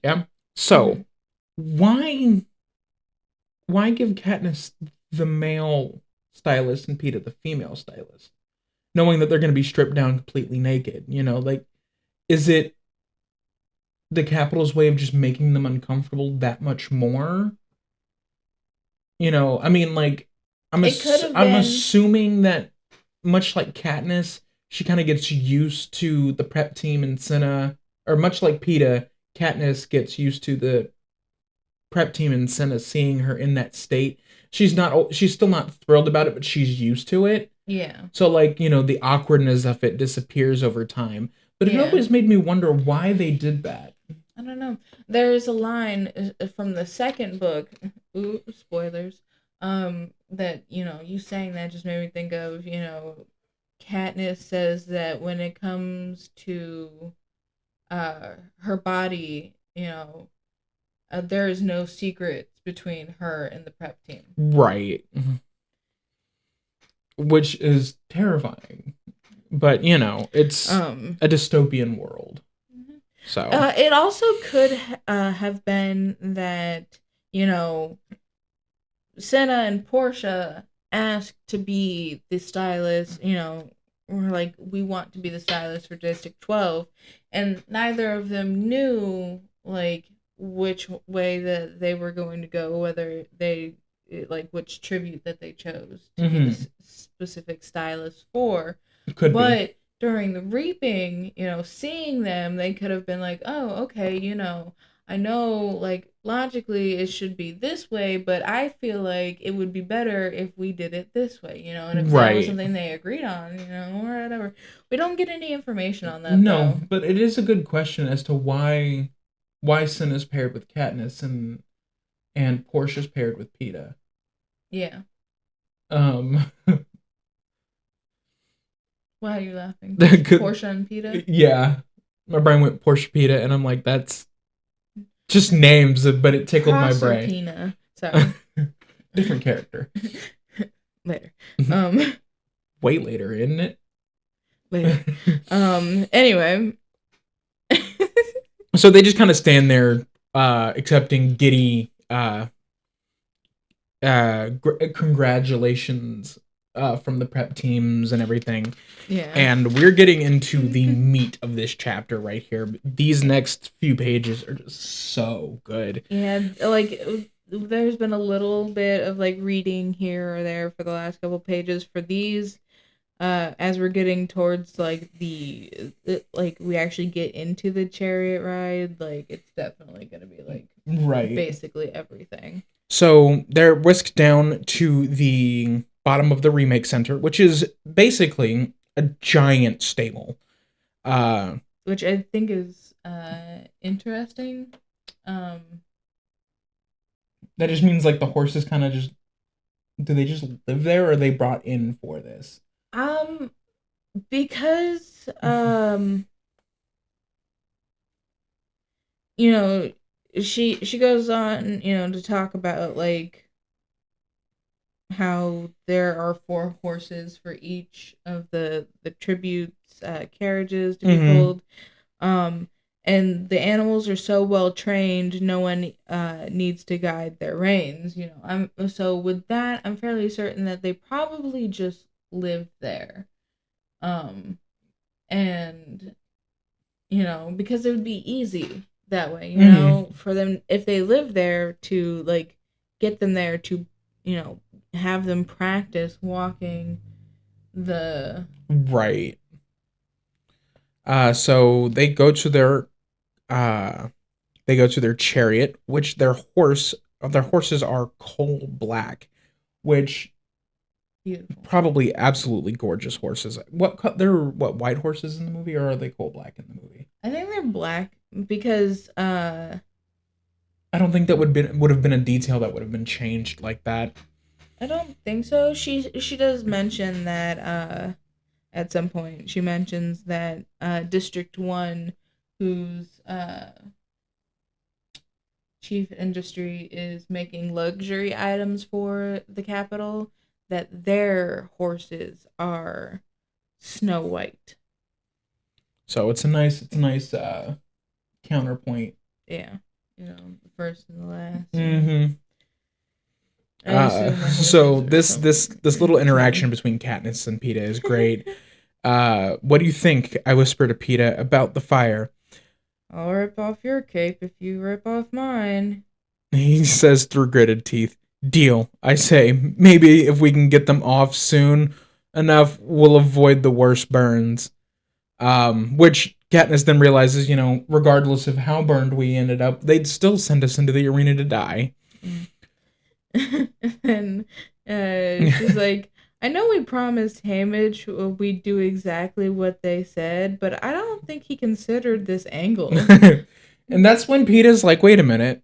yeah. So, why give Katniss the male stylist and Peta the female stylist, knowing that they're going to be stripped down completely naked? Like, is it the Capitol's way of just making them uncomfortable that much more? I mean, like, It could have I'm been. assuming that much like Katniss, she kind of gets used to the prep team in Senna, or much like Peta, Katniss gets used to the prep team in Senna seeing her in that state. She's still not thrilled about it, but she's used to it. Yeah. So, like, the awkwardness of it disappears over time. But it always made me wonder why they did that. I don't know. There's a line from the second book. Ooh, spoilers. That you saying that just made me think of Katniss says that when it comes to her body, there is no secrets between her and the prep team. Right. Which is terrifying. But, it's a dystopian world. So it also could have been that Senna and Portia asked to be the stylist, or like, we want to be the stylist for District 12, and neither of them knew like which way that they were going to go, whether they like which tribute that they chose to be the specific stylist for. But during the reaping, seeing them, they could have been like, oh, okay, I know, like, logically it should be this way, but I feel like it would be better if we did it this way, and if that was something they agreed on, or whatever. We don't get any information on that, no, though. but it is a good question as to why Sin is paired with Katniss and Portia's paired with Peta. Yeah. Um. Why are you laughing? Could, Portia and Peta? Yeah. My brain went Portia Peta, and I'm like, that's just names, but it tickled my brain. Proserpina. Sorry. Different character. Later. Way later, isn't it? Later. Anyway. So they just kind of stand there, accepting giddy, congratulations from the prep teams and everything. Yeah. And we're getting into the meat of this chapter right here. These next few pages are just so good. Yeah, like, there's been a little bit of like reading here or there for the last couple pages for these. As we're getting towards like like we actually get into the chariot ride, like it's definitely gonna be like basically everything. So they're whisked down to the bottom of the remake center, which is basically a giant stable. Which I think is interesting. That just means like the horses kind of just, do they just live there, or are they brought in for this? Because she goes on, to talk about like how there are 4 horses for each of the tributes carriages to be pulled, and the animals are so well trained, no one needs to guide their reins. So with that, I'm fairly certain that they probably just live there, and because it would be easy that way, for them, if they live there, to like get them there to have them practice walking the right. So they go to their chariot, which their horses are coal black, which beautiful, probably absolutely gorgeous horses. They're white horses in the movie, or are they coal black in the movie? I think they're black because I don't think that would have been a detail that would have been changed like that. I don't think so. She does mention that at some point. She mentions that District 1, whose chief industry is making luxury items for the capital, that their horses are snow white. So it's a nice counterpoint. Yeah, the first and the last. Mm-hmm. I assume the So horses are this little interaction between Katniss and Peta is great. What do you think? I whisper to Peta about the fire. I'll rip off your cape if you rip off mine. He says through gritted teeth, "Deal." I say, maybe if we can get them off soon enough, we'll avoid the worst burns. Which Katniss then realizes, regardless of how burned we ended up, they'd still send us into the arena to die. And she's like, I know we promised Haymitch we'd do exactly what they said, but I don't think he considered this angle. And that's when Peta's like, wait a minute.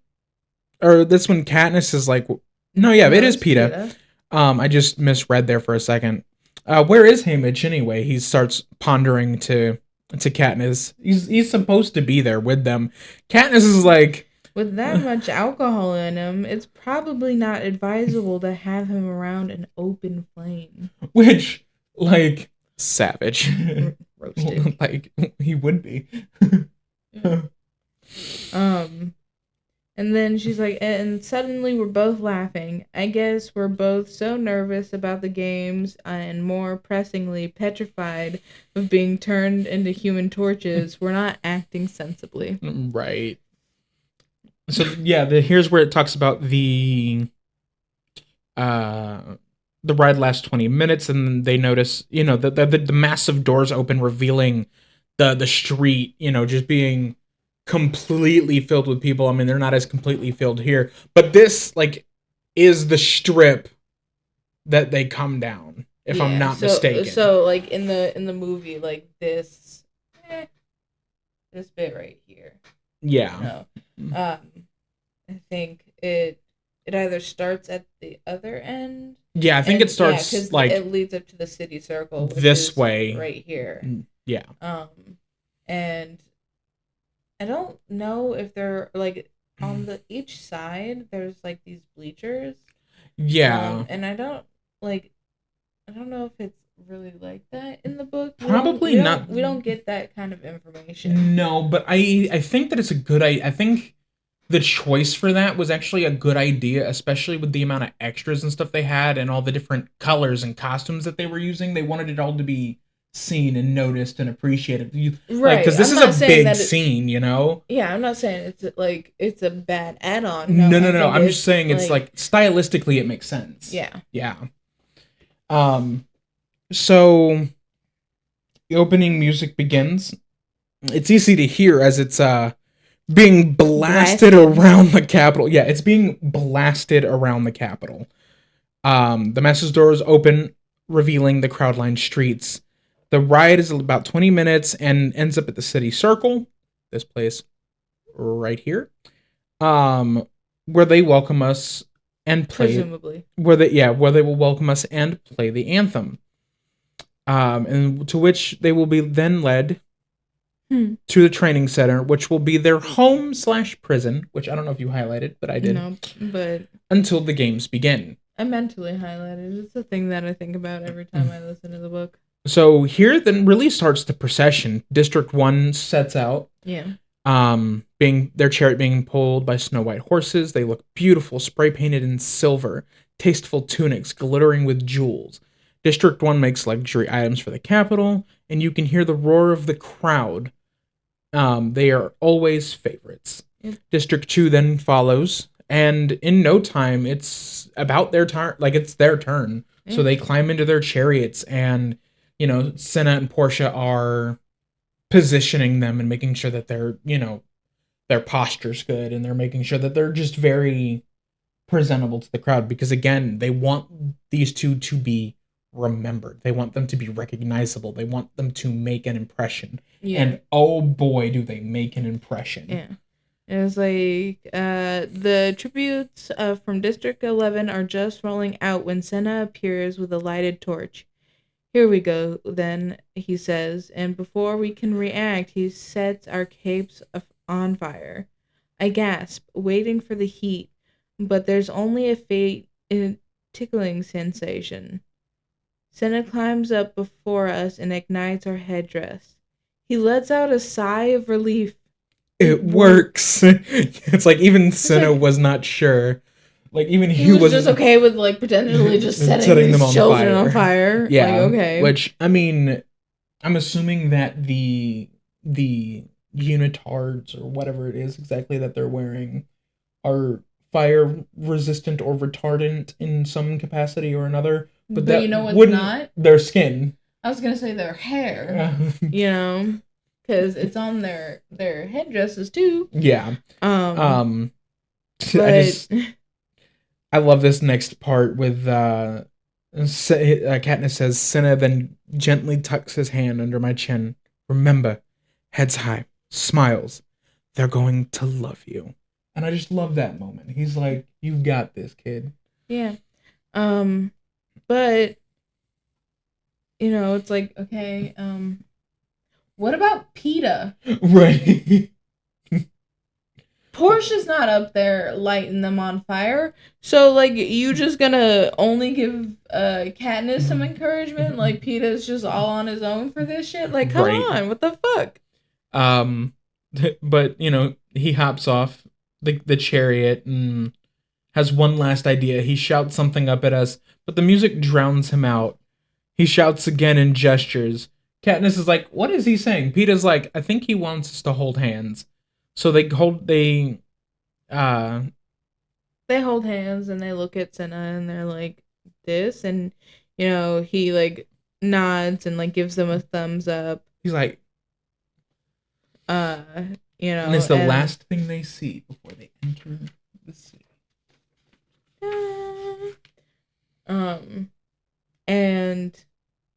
Or that's when Katniss is like, no, yeah, it is Peta. I just misread there for a second. Where is Haymitch anyway? He starts pondering to Katniss. He's supposed to be there with them. Katniss is like, with that much alcohol in him, it's probably not advisable to have him around an open flame. Which, like, savage. Roasted. Like, he would be. And then she's like, and suddenly we're both laughing. I guess we're both so nervous about the games and more pressingly petrified of being turned into human torches. We're not acting sensibly. Right. So, yeah, here's where it talks about the ride lasts 20 minutes, and they notice, the massive doors open, revealing the street, just being completely filled with people. I mean, they're not as completely filled here, but this, like, is the strip that they come down, if I'm not mistaken. So, like, in the movie, like, this bit right here. Yeah. I think it either starts at the other end. Yeah, I think it starts, like, it leads up to the city circle, which this is way right here. Yeah. And I don't know if they're, like, on each side there's, like, these bleachers. Yeah. And I don't know if it's really like that in the book. Probably not. We don't get that kind of information. No, but I think that it's a good I think the choice for that was actually a good idea, especially with the amount of extras and stuff they had and all the different colors and costumes that they were using. They wanted it all to be seen and noticed and appreciated. Right, because this is a big scene, Yeah, I'm not saying it's a bad add-on. No. I'm just saying it's like stylistically it makes sense. Yeah. Yeah. So the opening music begins. It's easy to hear as it's being blasted around the Capitol. Yeah, it's being blasted around the Capitol. The massive doors open, revealing the crowd-lined streets. The ride is about 20 minutes and ends up at the city circle, this place right here, where they welcome us and play. Presumably. Where they will welcome us and play the anthem. And to which they will be then led to the training center, which will be their home/prison, which I don't know if you highlighted, but I did. No, but until the games begin. I mentally highlighted. It's a thing that I think about every time I listen to the book. So here then really starts the procession. District 1 sets out. Yeah. Being their chariot being pulled by snow white horses. They look beautiful, spray painted in silver, tasteful tunics glittering with jewels. District 1 makes luxury items for the capital, and you can hear the roar of the crowd. They are always favorites. Yep. District 2 then follows, and in no time, it's about their turn. Like, it's their turn. So they climb into their chariots, and, Senna and Portia are positioning them and making sure that they're, their posture's good, and they're making sure that they're just very presentable to the crowd, because, again, they want these two to be remembered. They want them to be recognizable. They want them to make an impression. Yeah. And oh boy, do they make an impression. Yeah. It was like the tributes from District 11 are just rolling out when Senna appears with a lighted torch. Here we go, then, he says, and before we can react, he sets our capes on fire. I gasp, waiting for the heat, but there's only a faint tickling sensation. Senna climbs up before us and ignites our headdress. He lets out a sigh of relief. It works. It's like even Senna was not sure. Like even he was just okay with like potentially just setting these children on fire. Yeah, like, okay. Which I mean, I'm assuming that the unitards or whatever it is exactly that they're wearing are fire resistant or retardant in some capacity or another. But that you know what's wouldn't not? Their skin. I was gonna say their hair. You know, because it's on their headdresses too. Yeah. But I love this next part with Katniss says, Cinna then gently tucks his hand under my chin. Remember, heads high, smiles. They're going to love you. And I just love that moment. He's like, you've got this, kid. Yeah. But, you know, it's like, okay, what about Peta? Right. Portia's not up there lighting them on fire. So, like, you just gonna only give Katniss some encouragement? Like, Peta's just all on his own for this shit? Like, come on, what the fuck? But, you know, he hops off the chariot and has one last idea. He shouts something up at us, but the music drowns him out. He shouts again and gestures. Katniss is like, what is he saying? Peta's like, I think he wants us to hold hands. So they hold hands and they look at Senna and they're like, this, and you know, he like nods and like gives them a thumbs up. He's like, you know, and it's the last thing they see before they enter the city. And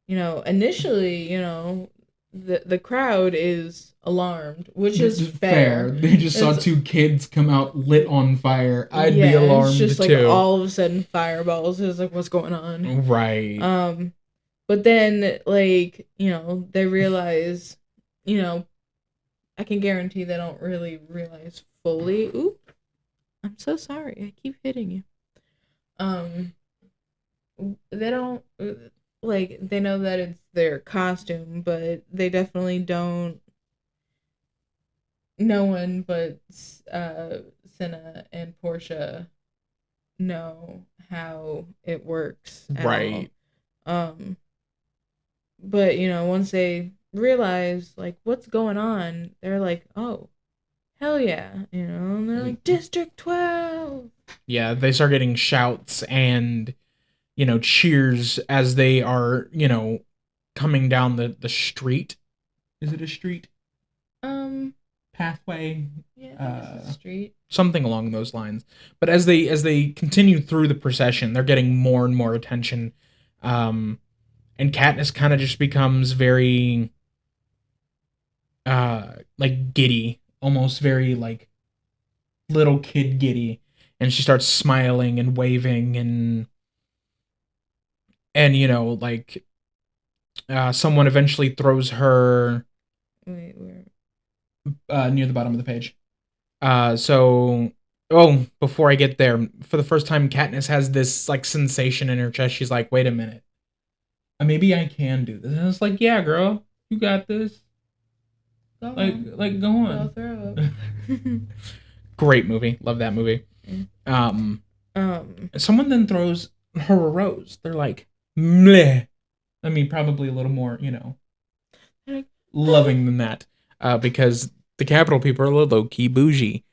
you know, initially, you know, the crowd is alarmed, which is fair. They just saw two kids come out lit on fire. I'd be alarmed too. It's just like all of a sudden fireballs. It's like, what's going on? Right. But then, like, you know, they realize, you know, I can guarantee they don't really realize fully. Oop, I'm so sorry. I keep hitting you. They don't, like, they know that it's their costume, but they definitely don't. No one but Senna and Portia know how it works. Right. But, you know, once they realize, like, what's going on, they're like, oh, hell yeah, you know, and they're like, District 12! Yeah, they start getting shouts and, you know, cheers as they are, you know, coming down the street. Is it a street? Pathway? Yeah, it's a street. Something along those lines. But as they continue through the procession, they're getting more and more attention. And Katniss kind of just becomes very like giddy, almost very like little kid giddy, and she starts smiling and waving and you know, like someone eventually throws her Wait, where? Near the bottom of the page. Before I get there, for the first time Katniss has this like sensation in her chest. She's like, wait a minute, maybe I can do this. And it's like, yeah, girl, you got this. Go on. Go throw up. Great movie. Love that movie. Someone then throws her a rose. They're like, meh. I mean, probably a little more, you know, loving than that. Because the Capitol people are low-key bougie.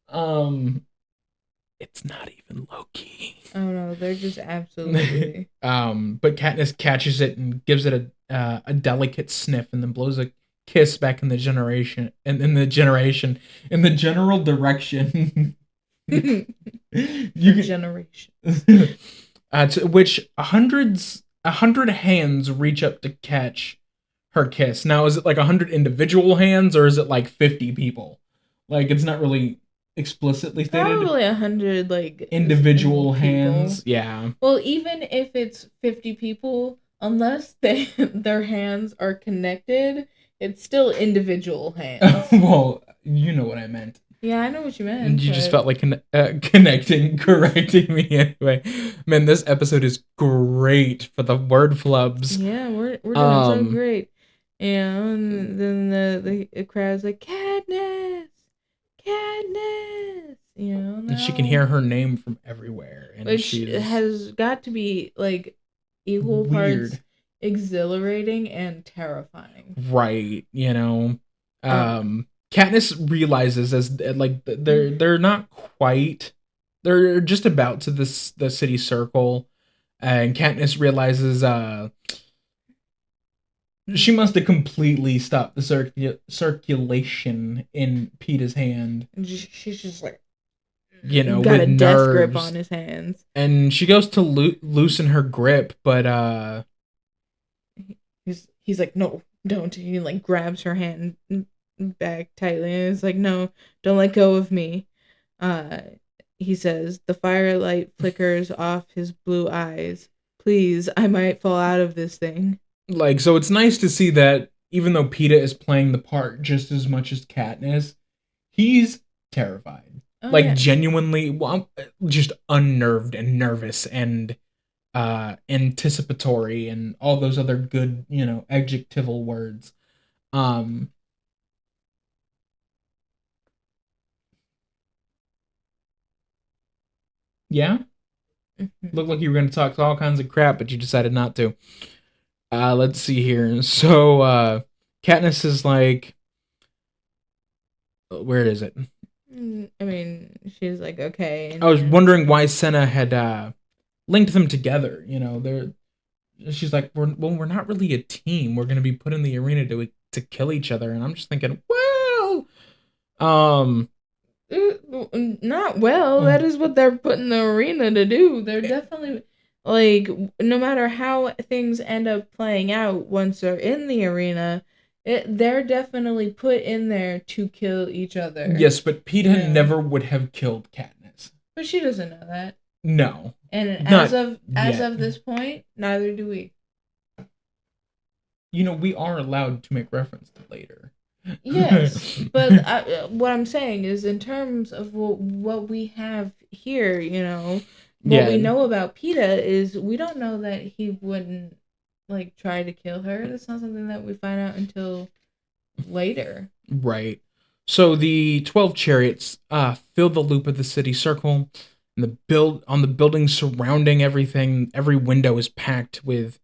It's not even low-key. Oh no, they're just absolutely. But Katniss catches it and gives it a delicate sniff and then blows a kiss back in the general direction. Generation. To which 100 hands reach up to catch her kiss. Now, is it like 100 individual hands or is it like 50 people? Like, it's not really explicitly stated. Probably 100 like individual hands. Yeah. Well, even if it's 50 people, unless their hands are connected, it's still individual hands. Well, you know what I meant. Yeah, I know what you meant, You just but felt like connecting, correcting me anyway. Man, this episode is great for the word flubs. yeah, we're doing so Um, great. You know, and then the crowd's like, Katniss, Katniss. You know, and she can now, hear her name from everywhere, and which she's has got to be like equal parts weird, exhilarating and terrifying. right? Um, Katniss realizes as like they're not quite, they're just about to the city circle, and Katniss realizes she must have completely stopped the circulation in Peta's hand, she's just like got with a death grip nerves. on his hands. And she goes to loosen her grip, but He's like, no, don't. He like grabs her hand back tightly and is like, no, don't let go of me. Uh, he says, the firelight flickers off his blue eyes. Please, I might fall out of this thing. like, so it's nice to see that even though Peta is playing the part just as much as Katniss, he's terrified. Oh Like yeah. genuinely, well, just unnerved and nervous and anticipatory and all those other good, adjectival words. Um yeah, Mm-hmm. looked like you were going to talk all kinds of crap, but you decided not to. Let's see here. So Katniss is like, where is it? I mean, she's like, okay. I was And wondering why Senna had linked them together. They're she's like, we're not really a team. We're gonna be put in the arena to kill each other. And I'm just thinking, well, um, not well. That is what they're put in the arena to do. They're definitely like, no matter how things end up playing out once they're in the arena, they're definitely put in there to kill each other. yes, but Peeta Yeah. never would have killed Katniss. But she doesn't know that. No, And not as yet. of this point, neither do we. We are allowed to make reference to later. Yes, but what I'm saying is, in terms of what we have here, what we Yeah, know about Peta is we don't know that he wouldn't like try to kill her. That's not something that we find out until later. right. So the 12 chariots fill the loop of the city circle, and the buildings surrounding everything. Every window is packed with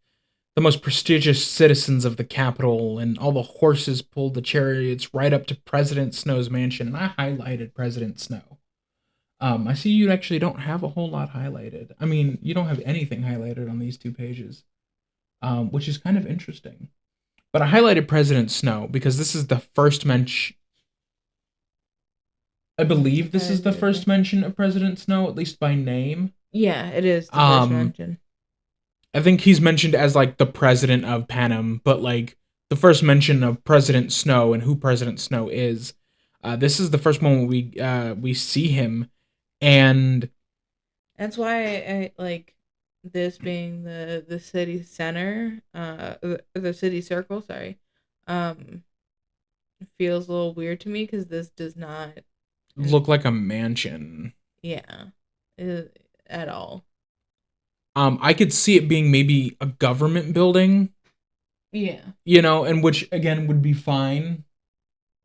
the most prestigious citizens of the capital, and all the horses pulled the chariots right up to President Snow's mansion. And I highlighted President Snow. I see you actually don't have a whole lot highlighted. I mean, you don't have anything highlighted on these 2 pages, which is kind of interesting. But I highlighted President Snow because this is the first mention. I believe this is the first mention of President Snow, at least by name. Yeah, it is the first mention. I think he's mentioned as like the president of Panem, but like the first mention of President Snow and who President Snow is. This is the first moment we see him, and that's why I like this being the city center, the city circle. Sorry, feels a little weird to me because this does not look like a mansion. Yeah, at all. I could see it being maybe a government building. Yeah. And which again would be fine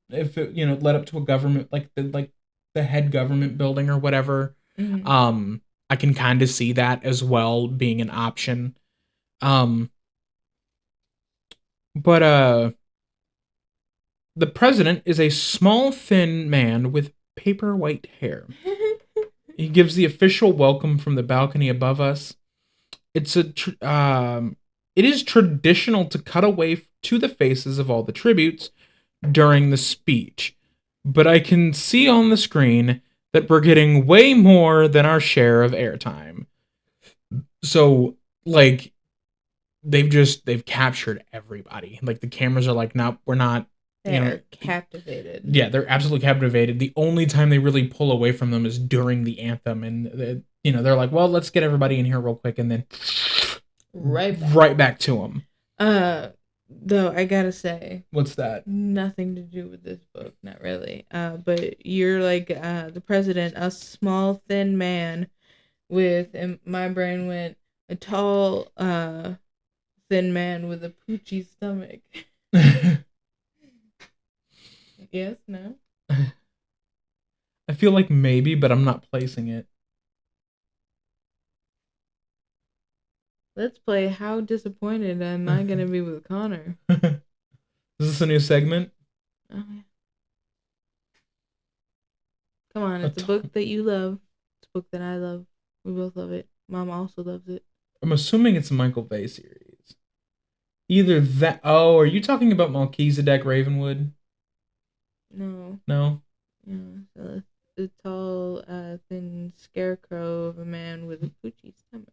if it led up to a government like the head government building or whatever. Mm-hmm. I can kind of see that as well being an option. But the president is a small, thin man with paper white hair. He gives the official welcome from the balcony above us. It is traditional to cut away to the faces of all the tributes during the speech, but I can see on the screen that we're getting way more than our share of airtime. So, like, they've captured everybody. Like, the cameras are like, nope, we're not. They're captivated. Yeah, they're absolutely captivated. The only time they really pull away from them is during the anthem, and they're like, well, let's get everybody in here real quick, and then right back to him. Though I gotta say, what's that? Nothing to do with this book, not really. But you're like the president, a small, thin man with, and my brain went, a tall, thin man with a poochy stomach. Yes, no? I feel like maybe, but I'm not placing it. Let's play How Disappointed Am I Gonna Be with Connor? Is this a new segment? Oh, yeah. Come on, it's a book that you love. It's a book that I love. We both love it. Mom also loves it. I'm assuming it's a Michael Bay series. Either that. Oh, are you talking about Melchizedek Ravenwood? No. No. Yeah, so a tall, thin scarecrow of a man with a poochy stomach.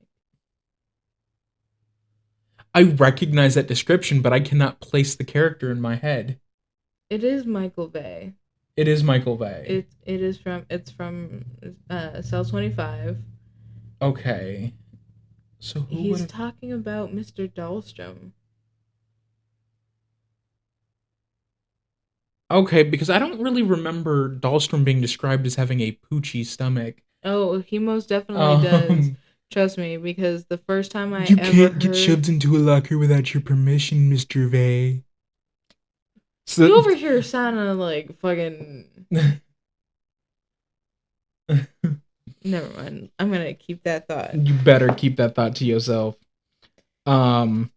I recognize that description, but I cannot place the character in my head. It is Michael Bay. It is Michael Bay. It's from Cell 25. Okay. So he's talking about Mr. Dahlstrom. Okay, because I don't really remember Dahlstrom being described as having a poochy stomach. Oh, he most definitely does. Trust me, because the first time I You can't get shoved into a locker without your permission, Mr. Vay. So, you over here sounding like fucking... Never mind. I'm gonna keep that thought. You better keep that thought to yourself. Oh,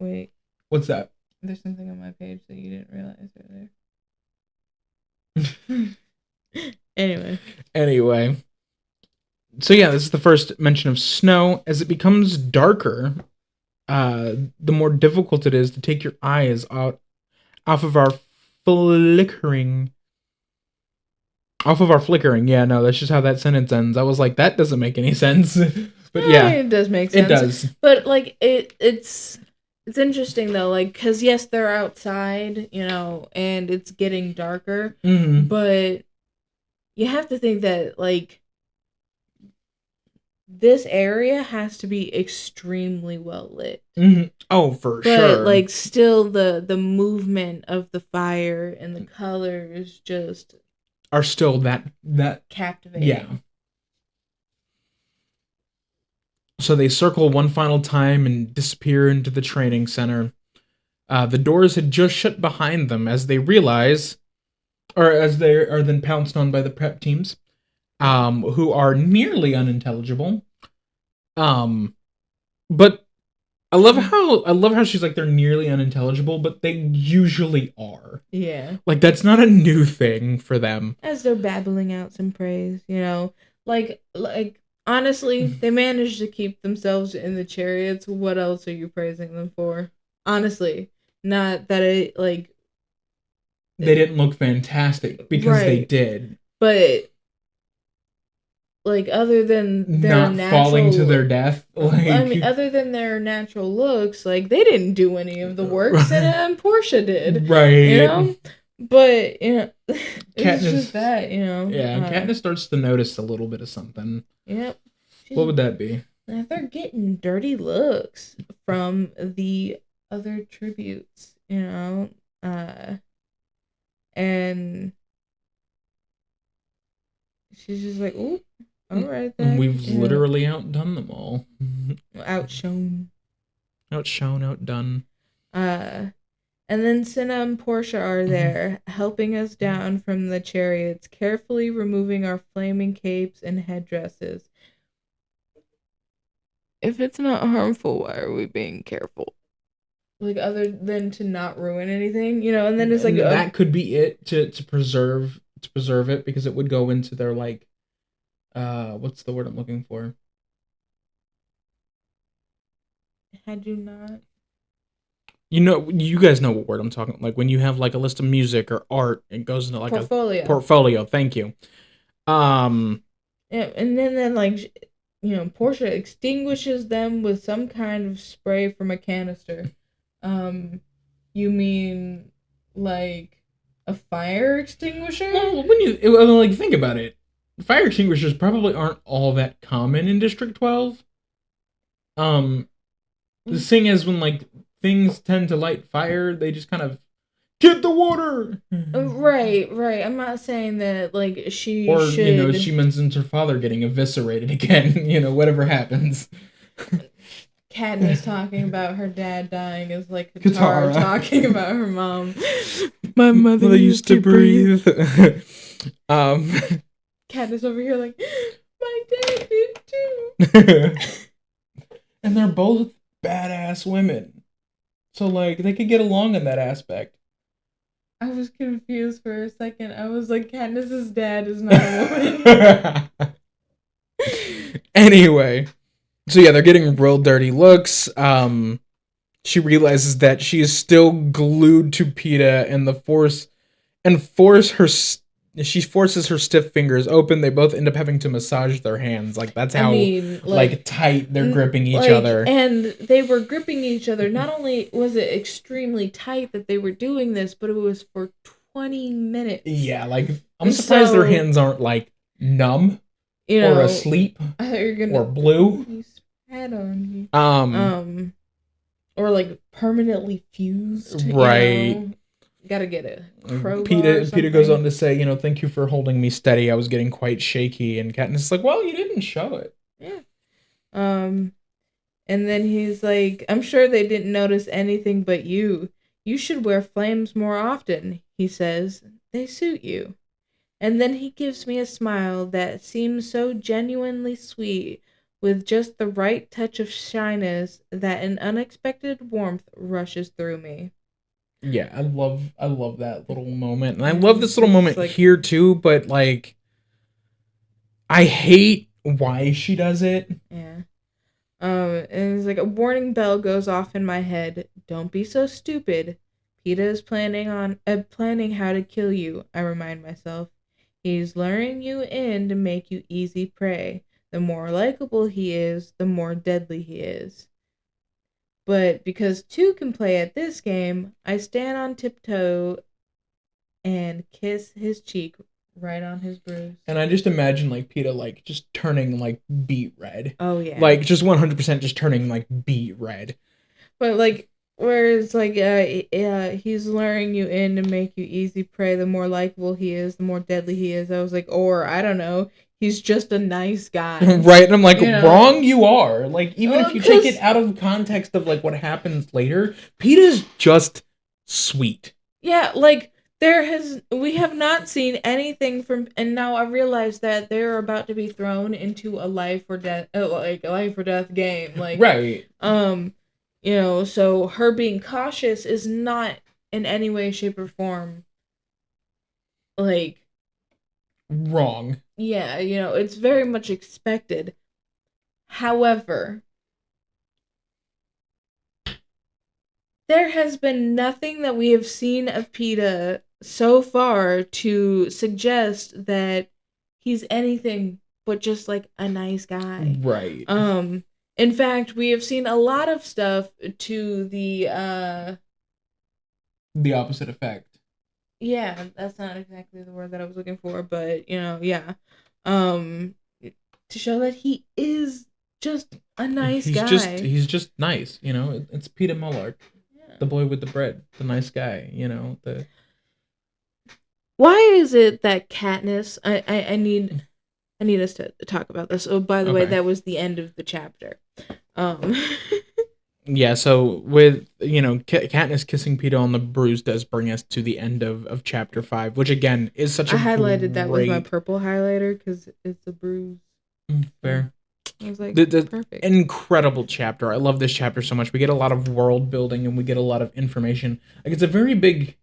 wait. What's that? There's something on my page that you didn't realize earlier. Anyway. So yeah, this is the first mention of snow. As it becomes darker, the more difficult it is to take your eyes off of our flickering. Yeah, no, that's just how that sentence ends. I was like, that doesn't make any sense. But yeah, it does make sense. It does. But like it's interesting though, like, because yes, they're outside, and it's getting darker. Mm-hmm. But you have to think that like this area has to be extremely well lit. Mm-hmm. Oh, for sure. But like still the movement of the fire and the colors just are still that captivating. Yeah. So they circle one final time and disappear into the training center. The doors had just shut behind them as they realize, or as they are then pounced on by the prep teams, who are nearly unintelligible. But I love how she's like, they're nearly unintelligible, but they usually are. Yeah. Like, that's not a new thing for them. As they're babbling out some praise, like honestly, they managed to keep themselves in the chariots. What else are you praising them for? Honestly, not that it like they didn't look fantastic, because they did. But like, other than their not falling to their death, like, I mean, other than their natural looks, like, they didn't do any of the work. Senna and Portia did, right? But it's Katniss, just that, Yeah, Katniss starts to notice a little bit of something. Yep. What would that be? They're getting dirty looks from the other tributes, and she's just like, "Ooh, all right then." We've literally outdone them all. Outshone, outdone. And then Cinna and Portia are there, helping us down from the chariots, carefully removing our flaming capes and headdresses. If it's not harmful, why are we being careful? Like, other than to not ruin anything, and then it's like... that could be it, to preserve it, because it would go into their, like, what's the word I'm looking for? Had you not... You guys know what word I'm talking. Like, when you have like a list of music or art, it goes into like portfolio. A portfolio. Thank you. Yeah, and then like, Portia extinguishes them with some kind of spray from a canister. You mean like a fire extinguisher? Well, when you think about it, fire extinguishers probably aren't all that common in District 12. The thing is, when like things tend to light fire, they just kind of get the water. Right. I'm not saying that like she Or should. she mentions her father getting eviscerated again. Whatever happens. Katniss talking about her dad dying is like Katara Katara talking about her mom. My mother used to breathe. Katniss over here like, my dad did too. And they're both badass women. So, like, they could get along in that aspect. I was confused for a second. I was like, Katniss's dad is not a woman. Anyway. So, yeah, they're getting real dirty looks. She realizes that she is still glued to Peta and she forces her stiff fingers open. They both end up having to massage their hands. Like, that's how tight they're gripping each other. And they were gripping each other. Not only was it extremely tight that they were doing this, but it was for 20 minutes. Yeah, like, I'm surprised their hands aren't, like, numb or asleep or blue. Spat on you. Or like permanently fused. Right. Gotta get it. Peta goes on to say, thank you for holding me steady. I was getting quite shaky. And Katniss is like, well, you didn't show it. Yeah. And then he's like, I'm sure they didn't notice anything but you. You should wear flames more often, he says. They suit you. And then he gives me a smile that seems so genuinely sweet, with just the right touch of shyness that an unexpected warmth rushes through me. Yeah, I love that little moment. And I love this little moment here too, but like I hate why she does it. Yeah. And it's like a warning bell goes off in my head. Don't be so stupid. Peta is planning how to kill you, I remind myself. He's luring you in to make you easy prey. The more likable he is, the more deadly he is. But because two can play at this game, I stand on tiptoe and kiss his cheek right on his bruise. And I just imagine like Peta like just turning like beet red. Oh yeah. Like just 100% just turning like beet red. But like whereas like he's luring you in to make you easy prey, the more likable he is, the more deadly he is. I was like, or I don't know, he's just a nice guy. Right, and I'm like, wrong you are. Like, even if you take it out of context of, like, what happens later, Peta's just sweet. Yeah, like, we have not seen anything from, and now I realize that they're about to be thrown into a life or death game. Like, right. So her being cautious is not in any way, shape, or form, like, wrong. Yeah, it's very much expected. However, there has been nothing that we have seen of Peta so far to suggest that he's anything but just like a nice guy. Right. In fact, we have seen a lot of stuff to the opposite effect. Yeah, that's not exactly the word that I was looking for, but yeah. To show that he is just a nice guy. He's just nice, It's Peta Mullard, the boy with the bread, the nice guy, Why is it that Katniss? I need us to talk about this. Oh, by the way, that was the end of the chapter. Yeah, so with, Katniss kissing Peta on the bruise does bring us to the end of chapter 5, which again is such a I highlighted that with my purple highlighter because it's a bruise. Fair. I was like, perfect. Incredible chapter. I love this chapter so much. We get a lot of world building and we get a lot of information. Like, it's a very big...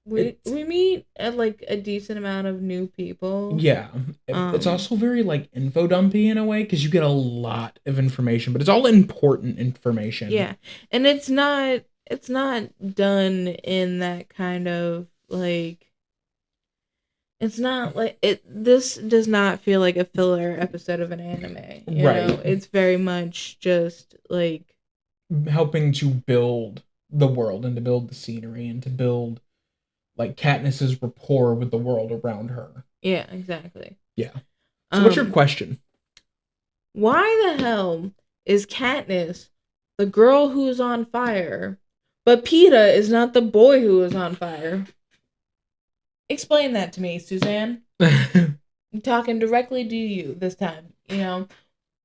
We meet like a decent amount of new people. Yeah. It's also very like info dumpy in a way because you get a lot of information, but it's all important information. Yeah. And it's not done in that kind of like, it's not like this does not feel like a filler episode of an anime. You know? It's very much just like helping to build the world and to build the scenery and to build like Katniss's rapport with the world around her. Yeah, exactly. Yeah. So what's your question? Why the hell is Katniss the girl who is on fire, but Peta is not the boy who is on fire. Explain that to me, Suzanne. I'm talking directly to you this time. You know,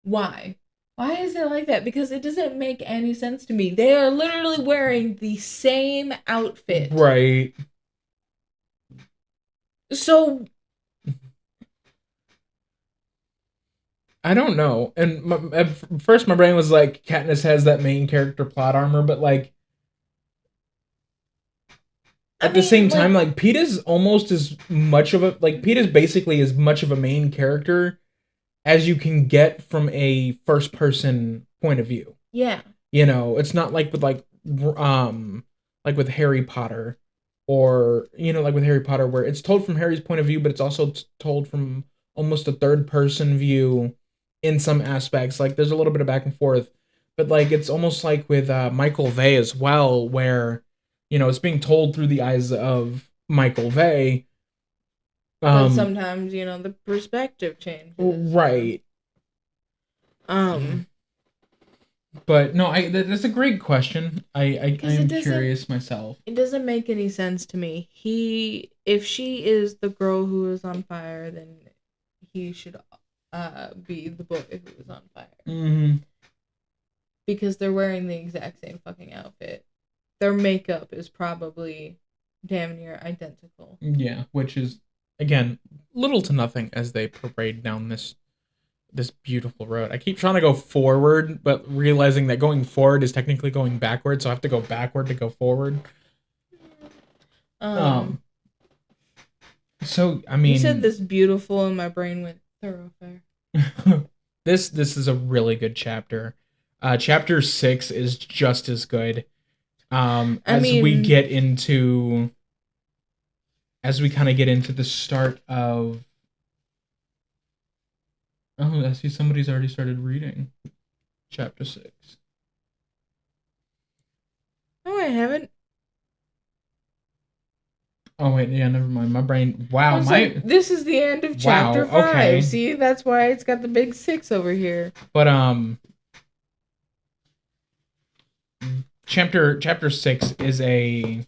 why? Why is it like that? Because it doesn't make any sense to me. They are literally wearing the same outfit. Right. So I don't know. And at first my brain was like, Katniss has that main character plot armor, but like at the same time, like Peta's almost as much of a Peta's basically as much of a main character as you can get from a first person point of view. Yeah. You know, it's not like with with Harry Potter, or like with Harry Potter, where it's told from Harry's point of view, but it's also told from almost a third person view in some aspects. Like there's a little bit of back and forth, but like it's almost like with Michael Vey as well, where it's being told through the eyes of Michael Vey. But sometimes the perspective changes. Right. But no, that's a great question. I'm curious myself. It doesn't make any sense to me. If she is the girl who is on fire, then he should be the boy who is on fire. Mm-hmm. Because they're wearing the exact same fucking outfit. Their makeup is probably damn near identical. Yeah, which is, again, little to nothing as they parade down this beautiful road. I keep trying to go forward, but realizing that going forward is technically going backward, so I have to go backward to go forward. So I mean, you said this beautiful, and my brain went thoroughfare. This is a really good chapter. Chapter 6 is just as good. As we kind of get into the start of. Oh, I see somebody's already started reading chapter 6. Oh, I haven't. Oh wait, yeah, never mind. My brain. Wow, this is the end of chapter 5. Okay. See, that's why it's got the big 6 over here. But chapter 6 is a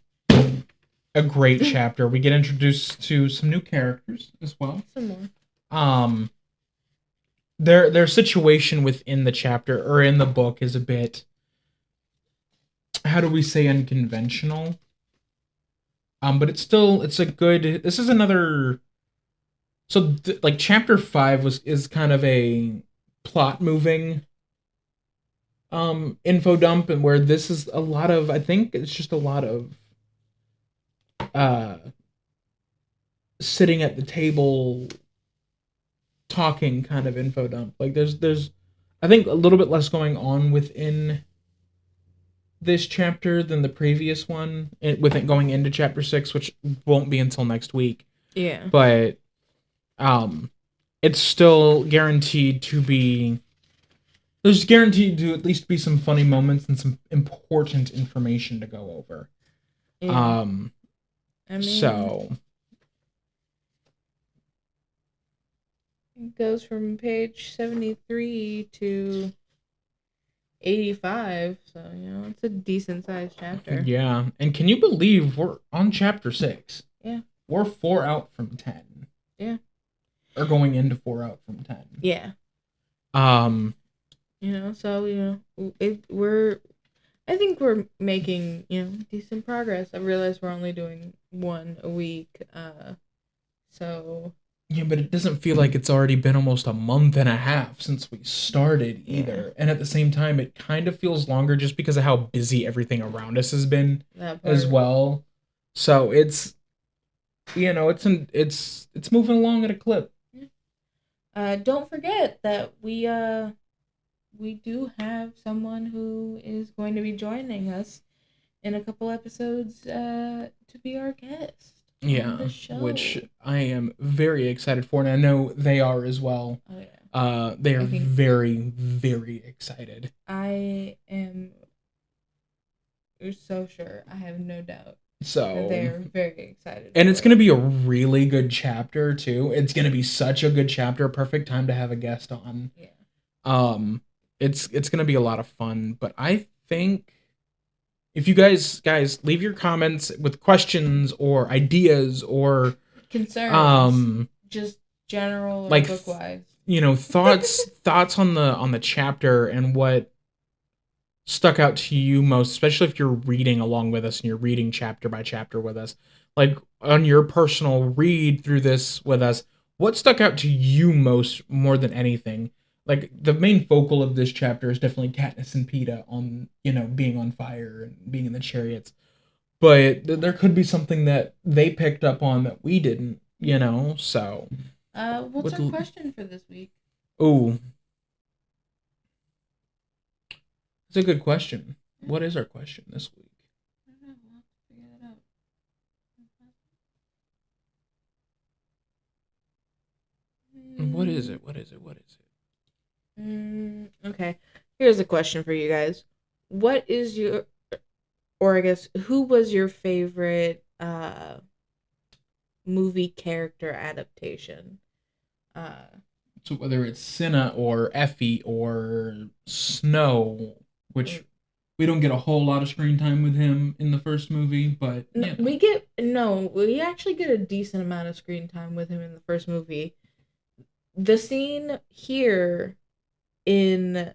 great chapter. We get introduced to some new characters as well. Some more. Their situation within the chapter or in the book is a bit, how do we say, unconventional. But it's a good. This is another. So chapter 5 is kind of a plot moving info dump, and where this is a lot of, I think it's just a lot of sitting at the table talking kind of info dump. Like there's I think a little bit less going on within this chapter than the previous one, with it going into chapter 6, which won't be until next week. Yeah. But it's still guaranteed to be, there's guaranteed to at least be some funny moments and some important information to go over. Yeah. So it goes from page 73 to 85, so it's a decent sized chapter. Yeah, and can you believe we're on chapter 6? Yeah, we're 4 out from 10. Yeah, or going into 4 out from 10. Yeah. So I think we're making decent progress. I realize we're only doing one a week, so. Yeah, but it doesn't feel like it's already been almost a month and a half since we started either. Yeah. And at the same time, it kind of feels longer just because of how busy everything around us has been as well. So it's, it's moving along at a clip. Don't forget that we do have someone who is going to be joining us in a couple episodes to be our guest. Yeah, which I am very excited for, and I know they are as well. Oh yeah. They are very, very excited. I am so sure. I have no doubt. So they're very excited. And it's going to be a really good chapter too. It's going to be such a good chapter. Perfect time to have a guest on. Yeah. It's going to be a lot of fun, but I think if you guys leave your comments with questions or ideas or Concerns, um just general or like book wise. thoughts on the chapter and what stuck out to you most, especially if you're reading along with us and you're reading chapter by chapter with us, like on your personal read through this with us, what stuck out to you most more than anything? Like the main focal of this chapter is definitely Katniss and Peta on being on fire and being in the chariots, but there could be something that they picked up on that we didn't, So What's our question for this week? oh, it's a good question. What is our question this week? I don't know. We'll have to figure that out. What is it? What is it? What is Okay. Here's a question for you guys. What is your, or I guess, who was your favorite movie character adaptation? So whether it's Cinna or Effie or Snow, which we don't get a whole lot of screen time with him in the first movie, but we actually get a decent amount of screen time with him in the first movie. The scene here in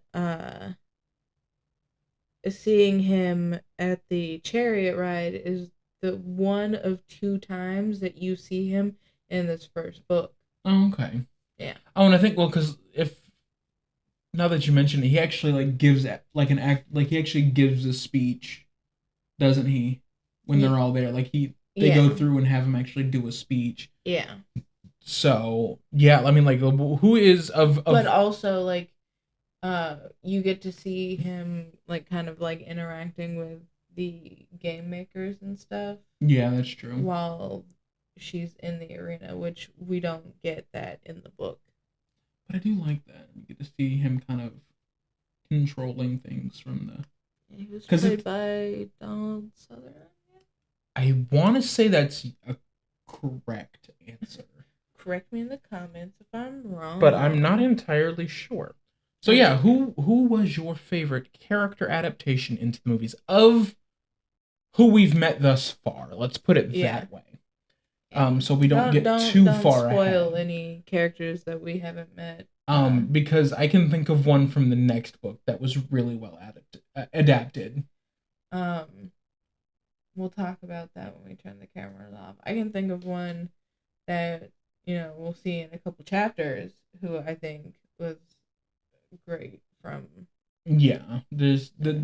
seeing him at the chariot ride is the one of two times that you see him in this first book. Oh, okay. Yeah. Oh, and I think if now that you mention it, he actually gives like an act, like he actually gives a speech, doesn't he? When they're all there, they go through and have him actually do a speech. Yeah. So yeah, I mean, who is of but also you get to see him kind of interacting with the game makers and stuff. Yeah, that's true. While she's in the arena, which we don't get that in the book. But I do like that. You get to see him kind of controlling things from the. He was played by Donald Sutherland. I want to say that's a correct answer. Correct me in the comments if I'm wrong. But I'm not entirely sure. So yeah, who was your favorite character adaptation into the movies of who we've met thus far? Let's put it that way. So we don't get too far ahead. Don't spoil any characters that we haven't met. Because I can think of one from the next book that was really well adapted. We'll talk about that when we turn the cameras off. I can think of one that we'll see in a couple chapters who I think was great from. Yeah, there's there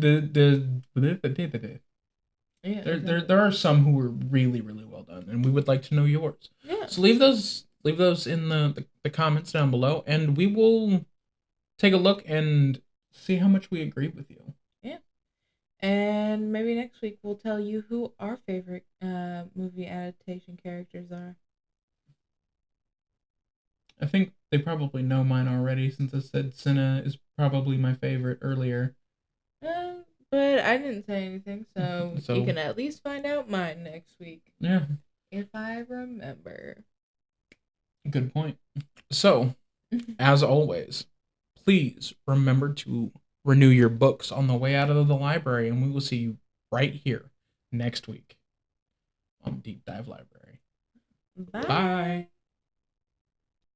are some who were really really well done, and we would like to know yours. Yeah. So leave those in the comments down below, and we will take a look and see how much we agree with you. Yeah. And maybe next week we'll tell you who our favorite movie adaptation characters are. I think they probably know mine already, since I said Cinna is probably my favorite earlier. But I didn't say anything, so you can at least find out mine next week. Yeah. If I remember. Good point. So, as always, please remember to renew your books on the way out of the library, and we will see you right here next week on Deep Dive Library. Bye. Bye.